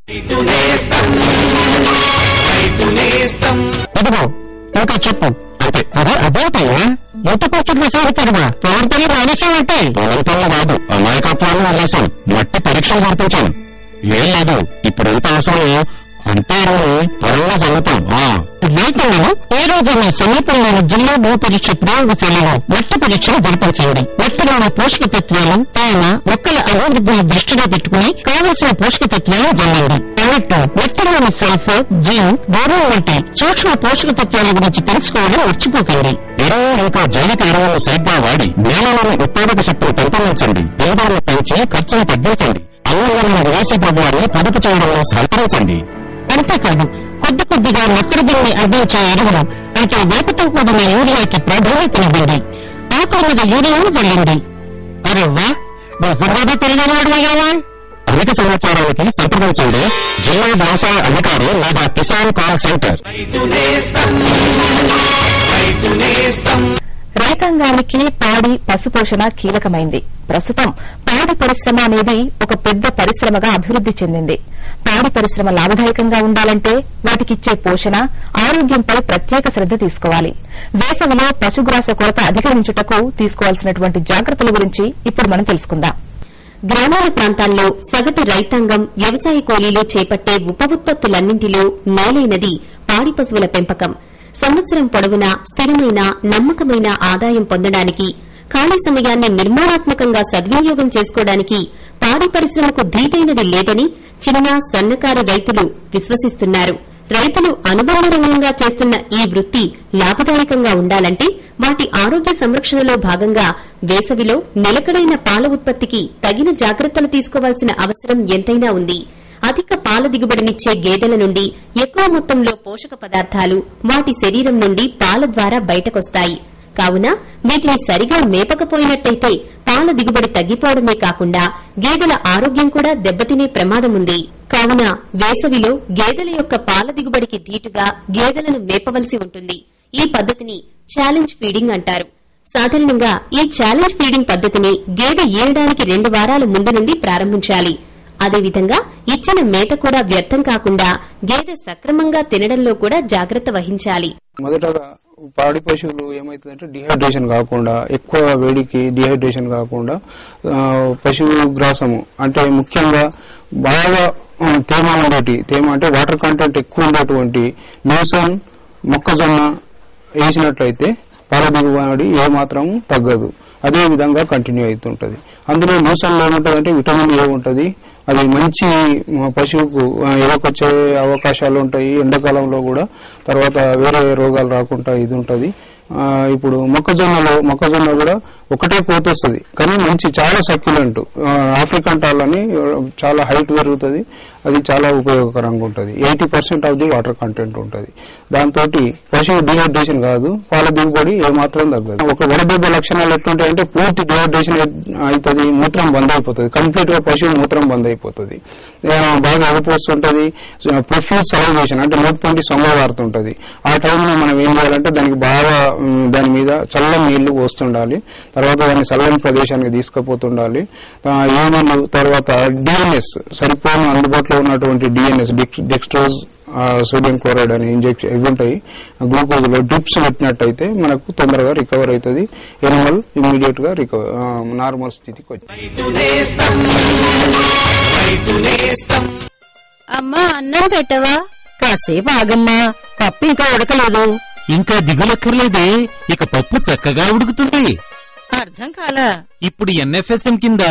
ఇంకా చెప్పు అంటే అదేటయ్యా ఎంత పచ్చడిగా సాగుతారుగా ప్రవర్తన ఆలస్యం ప్రవర్తనలో కాదు అమాయకత్వాన్ని ఆలస్యం మట్టి పరీక్షలు జరిపించాను. ఏం లేదు ఇప్పుడెంత అవసరమో అంతే త్వరగా చదువుతాం. రైతులను ఏ రోజైనా సమీపంలోని జిల్లా భూ పరీక్ష ప్రయోగశాలలో మట్టి పరీక్షలు జరిపించండి. మట్టిలోని పోషక తత్వాలు, తేమ, మొక్కల అభివృద్ధిని దృష్టిలో పెట్టుకుని కావలసిన పోషక తత్వాలను జల్లండి. అన్నట్టు మట్టిలోని సల్ఫర్, జింక్, బోరాన్ వంటి సూక్ష్మ పోషక తత్వాల గురించి తెలుసుకోవడం మర్చిపోకండి. ఎరువులు ఇంకా జైవిక ఎరువులను సరిగ్గా వాడి నేలలోని ఉత్పాదక శక్తిని పెంపొందించండి. దిగుబడులు పెంచి ఖర్చును తగ్గించండి. అన్నంలో విదేశీ ప్రభుత్వాన్ని పొదుపు చేయడంలో సహకరించండి. అంతేకాదు కొద్దిగా నత్రజనిని అందించే ఎరువులు అంటే వేపతో కూడిన యూరియాకి ప్రాధాన్యతనివ్వండి. ఆకుల మీద యూరియాను జల్లండి. అరే వా నువ్వు తెలియనివాడుగా. అధిక సమాచారానికి సంప్రదించండి జిల్లా వ్యవసాయ అధికారి లేదా కిసాన్ కాల్ సెంటర్. రైతాంగానికి పాడి పశుపోషణ కీలకమైంది. ప్రస్తుతం పాడి పరిశ్రమ అనేది ఒక పెద్ద పరిశ్రమగా అభివృద్ది చెందింది. పాడి పరిశ్రమ లాభదాయకంగా ఉండాలంటే వాటికిచ్చే పోషణ, ఆరోగ్యంపై ప్రత్యేక శ్రద్ద తీసుకోవాలి. వేసవిలో పశుగ్రాస కొరత అధిగమించుటకు తీసుకోవాల్సినటువంటి జాగ్రత్తల గురించి ఇప్పుడు మనం తెలుసుకుందాం. గ్రామీణ ప్రాంతాల్లో సగటు రైతాంగం వ్యవసాయ కూలీలు చేపట్టే ఉప ఉత్పత్తులన్నింటిలో మేలైనది పాడి పశువుల పెంపకం. సంవత్సరం పొడవునా స్థిరమైన, నమ్మకమైన ఆదాయం పొందడానికి, ఖాళీ సమయాన్ని నిర్మాణాత్మకంగా సద్వినియోగం చేసుకోవడానికి పాడి పరిశ్రమకు ధీటైనది లేదని చిన్న, సన్నకారు రైతులు విశ్వసిస్తున్నారు. రైతులు అనుబంధ రంగంగా చేస్తున్న ఈ వృత్తి లాభదాయకంగా ఉండాలంటే వాటి ఆరోగ్య సంరక్షణలో భాగంగా వేసవిలో నిలకడైన పాల ఉత్పత్తికి తగిన జాగ్రత్తలు తీసుకోవాల్సిన అవసరం ఎంతైనా ఉంది. అధిక పాల దిగుబడినిచ్చే గేదెల నుండి ఎక్కువ మొత్తంలో పోషక పదార్థాలు వాటి శరీరం నుండి పాల ద్వారా బయటకొస్తాయి. కావున వీటిని సరిగా మేపకపోయినట్టయితే పాల దిగుబడి తగ్గిపోవడమే కాకుండా గేదెల ఆరోగ్యం కూడా దెబ్బతినే ప్రమాదముంది. కావున వేసవిలో గేదెల యొక్క పాల దిగుబడికి ధీటుగా గేదెలను మేపవలసి ఉంటుంది. ఈ పద్ధతిని ఛాలెంజ్ ఫీడింగ్ అంటారు. సాధారణంగా ఈ ఛాలెంజ్ ఫీడింగ్ పద్ధతిని గేదె ఈయడానికి 2 వారాల ముందు నుండి ప్రారంభించాలి. అదేవిధంగా ఇచ్చిన మేత కూడా వ్యర్థం కాకుండా గేదె సక్రమంగా తినడంలో కూడా జాగ్రత్త వహించాలి. మొదటగా పాడి పశువులు ఏమైతుందంటే డిహైడ్రేషన్ కాకుండా, ఎక్కువ వేడికి డిహైడ్రేషన్ కాకుండా పశువు గ్రాసము అంటే ముఖ్యంగా బాగా తేమ ఉండేటి, తేమ అంటే వాటర్ కంటెంట్ ఎక్కువ ఉండేటువంటి న్యూసన్, మొక్కజొన్న వేసినట్లయితే పాల దిగుబడి ఏమాత్రం తగ్గదు. అదే విధంగా కంటిన్యూ అవుతుంటది. అందులో న్యూసన్లో ఏముంటదంటే విటమిన్ ఏ ఉంటది. అది మంచి పశువుకు ఎదకొచ్చే అవకాశాలు ఉంటాయి. ఎండాకాలంలో కూడా తర్వాత వేరే రోగాలు రాకుండా ఇది ఉంటది. ఇప్పుడు మొక్కజొన్న కూడా ఒకటే కోత వస్తుంది, కానీ మంచి చాలా సక్యులెంట్ ఆఫ్రికన్ టాల్ అని చాలా హైట్ పెరుగుతుంది. అది చాలా ఉపయోగకరంగా ఉంటుంది. 80% ఆఫ్ ది వాటర్ కంటెంట్ ఉంటుంది. దాంతో పశువు డిహైడ్రేషన్ కాదు, పాల దిగుబడి ఏమాత్రం తగ్గదు. ఒక వడదెబ్బ లక్షణాలు ఎట్లుంటాయంటే పూర్తి డిహైడ్రేషన్ అవుతుంది, మూత్రం బంద్ అయిపోతుంది, కంప్లీట్ గా పశువు మూత్రం బంద్ అయిపోతుంది, బాగా అదపోస్తుంటది, ప్రొఫ్యూజ్ సలైవేషన్ అంటే నోటితోటి సొంగ వారుతుంటది. ఆ టైంలో మనం ఏం చేయాలంటే దానికి బాగా దాని మీద చల్లని నీళ్లు పోస్తుండాలి. తర్వాత దాన్ని చల్లని ప్రదేశానికి తీసుకుపోతుండాలి. ఏమన్నా తర్వాత డిఎన్ఎస్ సరిపోయిన అందుబాటులో ఉన్నటువంటి డిఎన్ఎస్, డెక్స్ట్రోజ్, సోడియం క్లోరైడ్ అని ఇంజెక్షన్ ఇవి ఉంటాయి. గ్లూకోజ్ లో డ్రిప్స్ పెట్టినట్టయితే మనకు తొందరగా రికవర్ అవుతుంది. ఎనిమల్ ఇమ్మీడియట్ గా నార్మల్ స్థితికి వచ్చింది. అమ్మా అన్నం పెట్టవా? కాసేపు ఆగమ్మా, పప్పు ఇంకా ఉడకలేదు. ఇంకా దిగులక్కర్లేదే, ఇక పప్పు చక్కగా ఉడుకుతుంది. అర్థం కాలా? ఇప్పుడు ఎన్ఎఫ్ఎస్ఎం కింద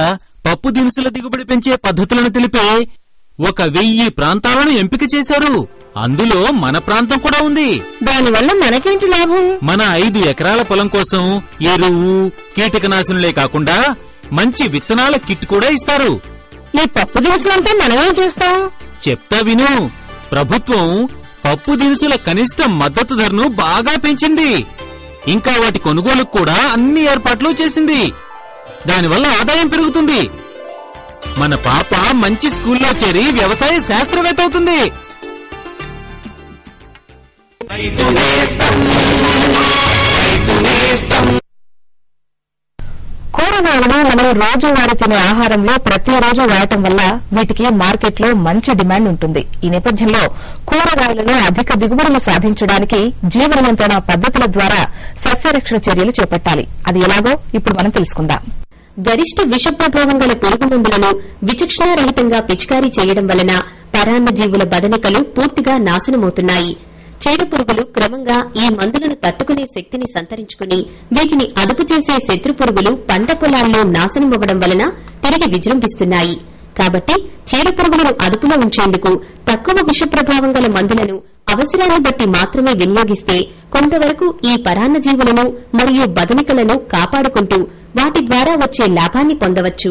పప్పు దినుసుల దిగుబడి పెంచే పద్ధతులను తెలిపే 1000 ప్రాంతాలను ఎంపిక చేశారు. అందులో మన ప్రాంతం కూడా ఉంది. దానివల్ల మనకేంటి లాభం? మన 5 ఎకరాల పొలం కోసం ఎరువు, కీటకనాశనులే కాకుండా మంచి విత్తనాల కిట్ కూడా ఇస్తారు. ఈ పప్పు దినుసులంతా మనమేం చేస్తాం? చెప్తా విను. ప్రభుత్వం పప్పు దినుసుల కనిష్ట మద్దతు ధరను బాగా పెంచింది. ఇంకా వాటి కొనుగోలుకు కూడా అన్ని ఏర్పాట్లు చేసింది. దానివల్ల ఆదాయం పెరుగుతుంది. మన పాప మంచి స్కూల్లో చేరి వ్యవసాయ శాస్త్రవేత్త అవుతుంది. కూరగాయలను మనం రోజువారీ తినే ఆహారంలో ప్రతిరోజు వాడటం వల్ల వీటికి మార్కెట్లో మంచి డిమాండ్ ఉంటుంది. ఈ నేపథ్యంలో కూరగాయలలో అధిక దిగుబడులు సాధించడానికి జీవ నియంత్రణ పద్దతుల ద్వారా సస్యరక్షణ చర్యలు చేపట్టాలి. అది ఎలాగో ఇప్పుడు మనం తెలుసుకుందాం. గరిష్ట విష ప్రభావం గల పురుగు మందులను విచక్షణారహితంగా పిచికారీ చేయడం వలన పరాన్నజీవుల బదనికలు పూర్తిగా నాశనమవుతున్నాయి. చీడపురుగులు క్రమంగా ఈ మందులను తట్టుకునే శక్తిని సంతరించుకుని వీటిని అదుపు చేసే శత్రు పురుగులు పంట పొలాల్లో నాశనమవ్వడం వలన తిరిగి విజృంభిస్తున్నాయి. కాబట్టి చీడపురుగులను అదుపులో ఉంచేందుకు తక్కువ విష ప్రభావం గల మందులను అవసరాన్ని బట్టి మాత్రమే వినియోగిస్తే కొంతవరకు ఈ పరాన్నజీవులను మరియు బదనికలను కాపాడుకుంటూ వాటి ద్వారా వచ్చే లాభాన్ని పొందవచ్చు.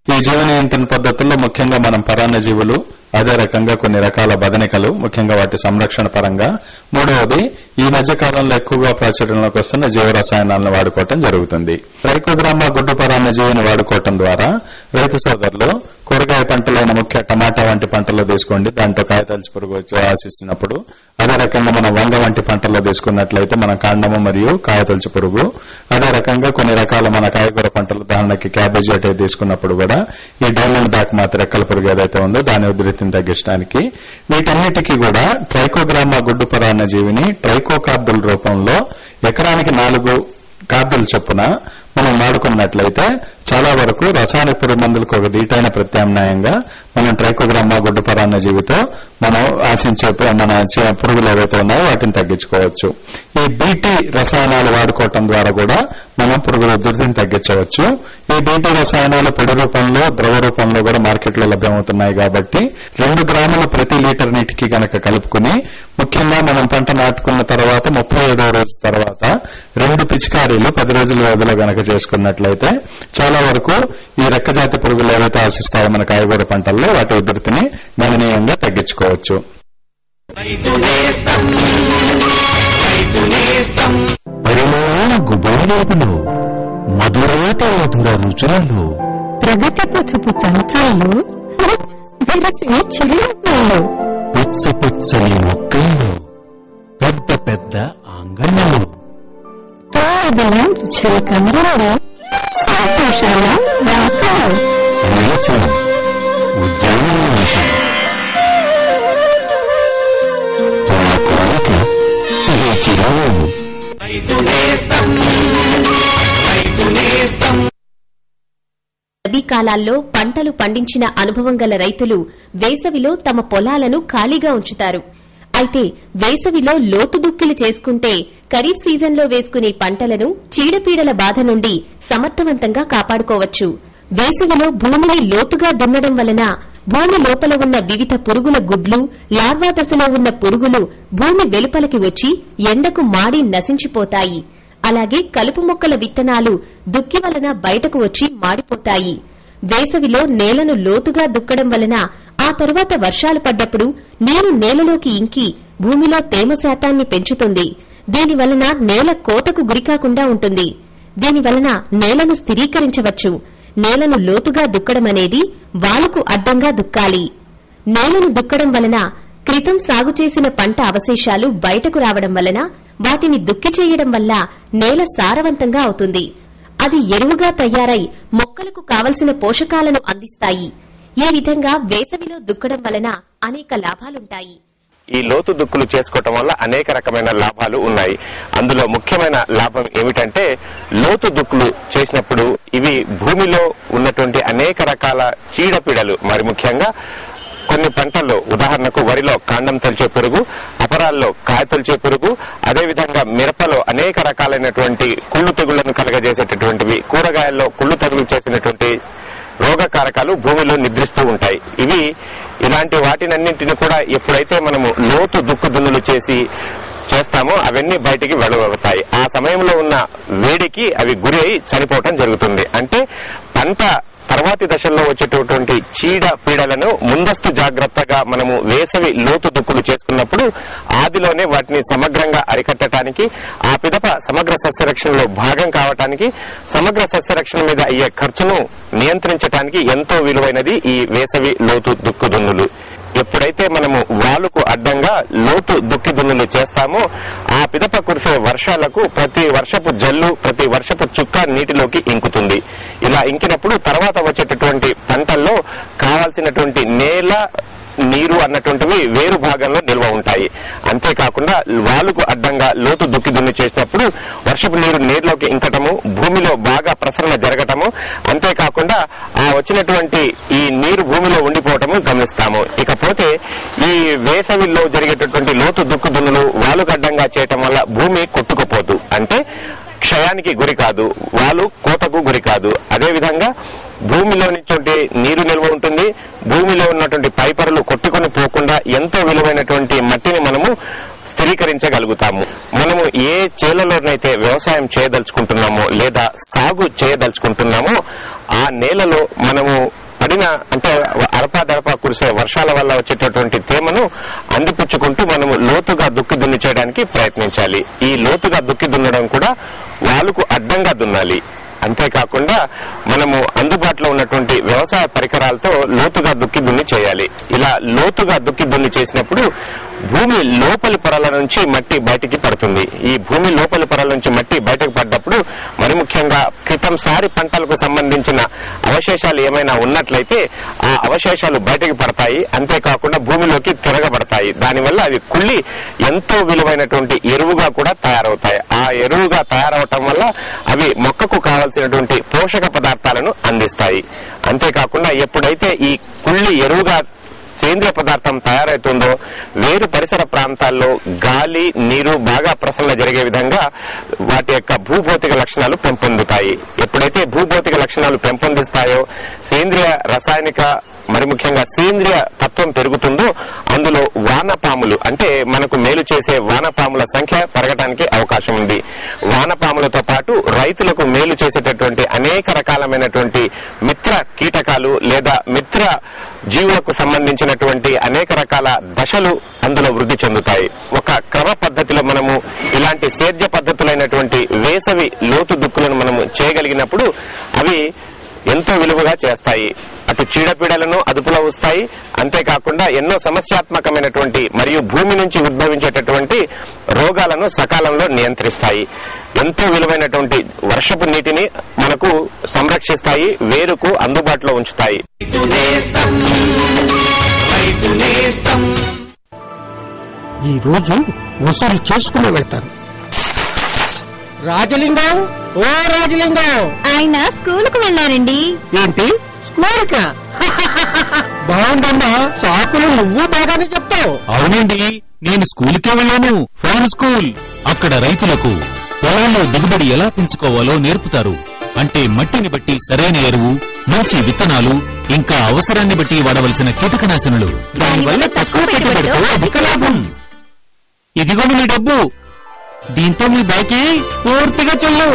ఈ జీవ నియంత్రణ పద్ధతుల్లో ముఖ్యంగా మనం పరాన్నజీవులు, అదే రకంగా కొన్ని రకాల బదనికలు, ముఖ్యంగా వాటి సంరక్షణ పరంగా, మూడవది ఈ మధ్య కాలంలో ఎక్కువగా ప్రాచుర్యంలోకి వస్తున్న జీవ రసాయనాలను వాడుకోవటం జరుగుతుంది. ట్రైకోగ్రామా గుడ్డు పరాన్నజీవిని వాడుకోవటం ద్వారా రైతు సోదరులు కూరగాయ పంటలైన ముఖ్య టమాటా వంటి పంటల్లో తీసుకోండి, దాంట్లో కాయతొలుచు పురుగు వచ్చి ఆశిస్తున్నప్పుడు, అదే రకంగా మనం వంగ వంటి పంటల్లో తీసుకున్నట్లయితే మన కాండము మరియు కాయతొలుచు పురుగు, అదే రకంగా కొన్ని రకాల మన కాయగూర పంటలు, ఉదాహరణకి క్యాబేజీ అటే తీసుకున్నప్పుడు కూడా ఈ డైమండ్ బ్యాక్ మాత రెక్కల పురుగు ఏదైతే ఉందో దాని ఉధృతిని తగ్గించడానికి వీటన్నిటికీ కూడా ట్రైకోగ్రామా గుడ్డు పరాన్నజీవిని ట్రైకోకార్డుల రూపంలో ఎకరానికి 4 కార్డుల చొప్పున మనం వాడుకున్నట్లయితే చాలా వరకు రసాయన పురుగు మందులకు ఒక దీటైన ప్రత్యామ్నాయంగా మనం ట్రైకోగ్రామా గుడ్డు పరాన్నజీవితో మనం ఆశించే మన పురుగులు ఏవైతే ఉన్నాయో వాటిని తగ్గించుకోవచ్చు. ఈ బీటీ రసాయనాలు వాడుకోవటం ద్వారా కూడా మనం పురుగుల ఉధృతిని తగ్గించవచ్చు. ఈ బీటీ రసాయనాలు పొడి రూపంలో, ద్రవ రూపంలో కూడా మార్కెట్లో లభ్యమవుతున్నాయి. కాబట్టి 2 గ్రాములు ప్రతి లీటర్ నీటికి గనక కలుపుకుని, ముఖ్యంగా మనం పంట నాటుకున్న తర్వాత 35వ రోజు తర్వాత 2 పిచికారీలు 10 రోజుల వ్యవధిలో గనక చేసుకున్నట్లయితే చాలా వరకు ఈ రెక్కజాతి పురుగులు ఏవైతే ఆశిస్తాయో మన కాయగూర పంటల్లో వాటి ఉధృతిని గణనీయంగా తగ్గించుకోవచ్చు. పరిమళాల గుబాళాలలో, మధురాత మధుర రుచులలో, ప్రగతి పథపు తంత్రాల్లో, విరసిన చిరునవ్వుల్లో, పుచ్చ పుచ్చని మొక్కల్లో, పెద్ద పెద్ద ఆంగళ్ళలో, తారదల జలకమలలో, సంతోషాల వాతావరణం, నేచర్ ఉద్యానవాసం, కోరిక ఇదే చిరునవ్వు. రబీ కాలాల్లో పంటలు పండించిన అనుభవం గల రైతులు వేసవిలో తమ పొలాలను ఖాళీగా ఉంచుతారు. అయితే వేసవిలో లోతు దుక్కిలు చేసుకుంటే ఖరీఫ్ సీజన్లో వేసుకునే పంటలను చీడపీడల బాధ నుండి సమర్థవంతంగా కాపాడుకోవచ్చు. వేసవిలో భూమిని లోతుగా దున్నడం వలన భూమి లోపల ఉన్న వివిధ పురుగుల గుడ్లు, లార్వా దశలో ఉన్న పురుగులు భూమి వెలుపలికి వచ్చి ఎండకు మాడి నశించిపోతాయి. అలాగే కలుపు మొక్కల విత్తనాలు దుక్కి వలన బయటకు వచ్చి మాడిపోతాయి. వేసవిలో నేలను లోతుగా దుక్కడం వలన ఆ తరువాత వర్షాలు పడ్డప్పుడు నీరు నేలలోకి ఇంకి భూమిలో తేమ శాతాన్ని పెంచుతుంది. దీనివలన నేల కోతకు గురికాకుండా ఉంటుంది. దీనివలన నేలను స్థిరీకరించవచ్చు. నేలను లోతుగా దుక్కడమనేది వాలుకు అడ్డంగా దుక్కాలి. నేలను దుక్కడం వలన క్రితం సాగు చేసిన పంట అవశేషాలు బయటకు రావడం వలన వాటిని దుక్కి చేయడం వల్ల నేల సారవంతంగా అవుతుంది. అది ఎరువుగా తయారై మొక్కలకు కావలసిన పోషకాలను అందిస్తాయి. ఈ విధంగా వేసవిలో దుక్కడం వలన అనేక లాభాలుంటాయి. ఈ లోతు దుక్కులు చేసుకోవటం వల్ల అనేక రకమైన లాభాలు ఉన్నాయి. అందులో ముఖ్యమైన లాభం ఏమిటంటే, లోతు దుక్కులు చేసినప్పుడు ఇవి భూమిలో ఉన్నటువంటి అనేక రకాల చీడపీడలు, మరి ముఖ్యంగా కొన్ని పంటల్లో, ఉదాహరణకు వరిలో కాండం తొలిచే పురుగు, అపరాల్లో కాయ తొలిచే పురుగు, అదేవిధంగా మిరపలో అనేక రకాలైనటువంటి కుళ్ళు తెగుళ్లను కలగజేసేటటువంటివి, కూరగాయల్లో కుళ్ళు తెగులు చేసినటువంటి రోగకారకాలు భూమిలో నిద్రిస్తూ ఉంటాయి. ఇలాంటి వాటినన్నింటిని కూడా ఎప్పుడైతే మనము లోతు దుక్కు దున్నులు చేస్తామో అవన్నీ బయటికి వెలువడతాయి. ఆ సమయంలో ఉన్న వేడికి అవి గురి అయి చనిపోవటం జరుగుతుంది. అంటే పంట తర్వాతి దశల్లో వచ్చేటటువంటి చీడ పీడలను ముందస్తు జాగ్రత్తగా మనము వేసవి లోతు దుక్కులు చేసుకున్నప్పుడు ఆదిలోనే వాటిని సమగ్రంగా అరికట్టడానికి, ఆ పిదప సమగ్ర సస్యరక్షణలో భాగం కావటానికి, సమగ్ర సస్యరక్షణ మీద అయ్యే ఖర్చును నియంత్రించడానికి ఎంతో విలువైనది ఈ వేసవి లోతు దుక్కు దున్నులు. ఎప్పుడైతే మనము వాలుకు అడ్డంగా లోతు దుక్కి దున్నులు చేస్తామో ఆ పిదప కురిసే వర్షాలకు ప్రతి వర్షపు జల్లు, ప్రతి వర్షపు చుక్క నీటిలోకి ఇంకుతుంది. ఇలా ఇంకినప్పుడు తర్వాత వచ్చేటటువంటి పంటల్లో కావాల్సినటువంటి నేల, నీరు అన్నటువంటివి వేరు భాగంలో నిల్వ ఉంటాయి. అంతేకాకుండా వాలుకు అడ్డంగా లోతు దుక్కి దున్ని చేసినప్పుడు వర్షపు నీరు నీరులోకి ఇంకటము, భూమిలో బాగా ప్రసరణ జరగటము, అంతేకాకుండా ఆ వచ్చినటువంటి ఈ నీరు భూమిలో ఉండిపోవటము గమనిస్తాము. ఇకపోతే ఈ వేసవిలో జరిగేటటువంటి లోతు దుక్కు దున్నులు వాలుకు అడ్డంగా చేయటం వల్ల భూమి కొట్టుకుపోదు, అంటే క్షయానికి గురి కాదు, వాలు కోతకు గురి కాదు. అదేవిధంగా భూమిలో నుంచి నీరు నిల్వ ఉంటుంది. భూమిలో ఉన్నటువంటి పైపరులు కొట్టుకొని పోకుండా ఎంతో విలువైనటువంటి మట్టిని మనము స్థిరీకరించగలుగుతాము. మనము ఏ చేలలోనైతే వ్యవసాయం చేయదలుచుకుంటున్నామో లేదా సాగు చేయదలుచుకుంటున్నామో ఆ నేలలో మనము పడిన అంటే అరపాదరపా కురిసే వర్షాల వల్ల వచ్చేటటువంటి తేమను అందిపుచ్చుకుంటూ మనము లోతుగా దుక్కి దున్ని చేయడానికి ప్రయత్నించాలి. ఈ లోతుగా దుక్కి దున్నడం కూడా వాలుకు అడ్డంగా దున్నాలి. అంతేకాకుండా మనము అందుబాటులో ఉన్నటువంటి వ్యవసాయ పరికరాలతో లోతుగా దుక్కి దున్ని చేయాలి. ఇలా లోతుగా దుక్కి దున్ని చేసినప్పుడు భూమి లోపలి పొరల నుంచి మట్టి బయటికి పడుతుంది. ఈ భూమి లోపలి పొరల నుంచి మట్టి బయటకు పడ్డప్పుడు మరి ముఖ్యంగా క్రితంసారి పంటలకు సంబంధించిన అవశేషాలు ఏమైనా ఉన్నట్లయితే ఆ అవశేషాలు బయటకు పడతాయి. అంతేకాకుండా భూమిలోకి తిరగబడతాయి. దానివల్ల అవి కుళ్ళి ఎంతో విలువైనటువంటి ఎరువుగా కూడా తయారవుతాయి. ఆ ఎరువుగా తయారవటం వల్ల అవి మొక్కకు కావాల్సినటువంటి పోషక పదార్థాలను అందిస్తాయి. అంతేకాకుండా ఎప్పుడైతే ఈ కుళ్ళి ఎరువుగా సేంద్రియ పదార్థం తయారవుతుందో వేరు పరిసర ప్రాంతాల్లో గాలి, నీరు బాగా ప్రసరణ జరిగే విధంగా వాటి యొక్క భూభౌతిక లక్షణాలు పెంపొందుతాయి. ఎప్పుడైతే భూభౌతిక లక్షణాలు పెంపొందిస్తాయో సేంద్రియ, రసాయనిక, మరి ముఖ్యంగా సేంద్రియ తత్వం పెరుగుతుందో అందులో వానపాములు అంటే మనకు మేలు చేసే వానపాముల సంఖ్య పెరగడానికి అవకాశం ఉంది. వానపాములతో పాటు రైతులకు మేలు చేసేటటువంటి అనేక రకాలమైనటువంటి మిత్ర కీటకాలు లేదా మిత్ర జీవులకు సంబంధించినటువంటి అనేక రకాల దశలు అందులో వృద్ధి చెందుతాయి. ఒక క్రమ పద్ధతిలో మనము ఇలాంటి సేద్య పద్ధతులైనటువంటి వేసవి లోతు దుక్కులను మనము చేయగలిగినప్పుడు అవి ఎంతో విలువగా చేస్తాయి. అటు చీడపీడలను అదుపులో వస్తాయి. అంతేకాకుండా ఎన్నో సమస్యాత్మకమైనటువంటి మరియు భూమి నుంచి ఉద్భవించేటటువంటి రోగాలను సకాలంలో నియంత్రిస్తాయి. ఎంతో విలువైనటువంటి వర్షపు నీటిని మనకు సంరక్షిస్తాయి, వేరుకు అందుబాటులో ఉంచుతాయి. ఈ రోజు వసూలు చేసుకుని వెళ్తారు. రాజలింగం, ఓ రాజలింగం, ఆయన స్కూల్ కు వెళ్లారండి. ఏంటి స్కూల్ కా? బాగుందమ్మా, సాకులు నువ్వు బాగానే చెప్తావు. అవునండి, నేను స్కూల్కే వెళ్ళాను. Farm school. అక్కడ రైతులకు పొలాల్లో దిగుబడి ఎలా పెంచుకోవాలో నేర్పుతారు. అంటే మట్టిని బట్టి సరైన ఎరువు, మంచి విత్తనాలు, ఇంకా అవసరాన్ని బట్టి వాడవలసిన కీటకనాశనులు. దానివల్ల తక్కువ పెట్టుబడితో అధిక లాభం. ఇదిగోండి మీ డబ్బు. దీంతో మీ బాకీ పూర్తిగా చెల్లు.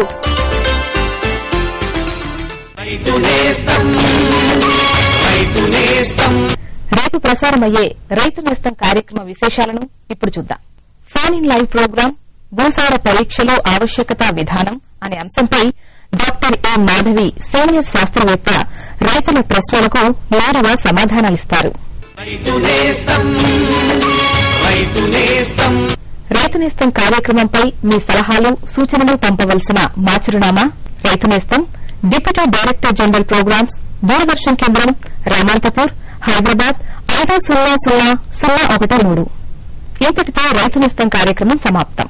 రేపు ప్రసారమయ్యే రైతు నేస్తం కార్యక్రమ విశేషాలను ఇప్పుడు చూద్దాం. ఫోన్ ఇన్ లైవ్ ప్రోగ్రాం భూసార పరీక్షలో ఆవశ్యకత విధానం అనే అంశంపై డాక్టర్ ఏ మాధవి సీనియర్ శాస్త్రవేత్త రైతుల ప్రశ్నలకు నేరుగా సమాధానాలిస్తారు. రైతు నేస్తం కార్యక్రమంపై మీ సలహాలు, సూచనలు పంపవలసిన మా చిరునామా Rythu Nestham, deputy director general programmes, Doordarshan కేంద్రం, రామాంతపూర్, హైదరాబాద్ 500013. ఇంతటితో రైతు నేస్తం కార్యక్రమం సమాప్తం.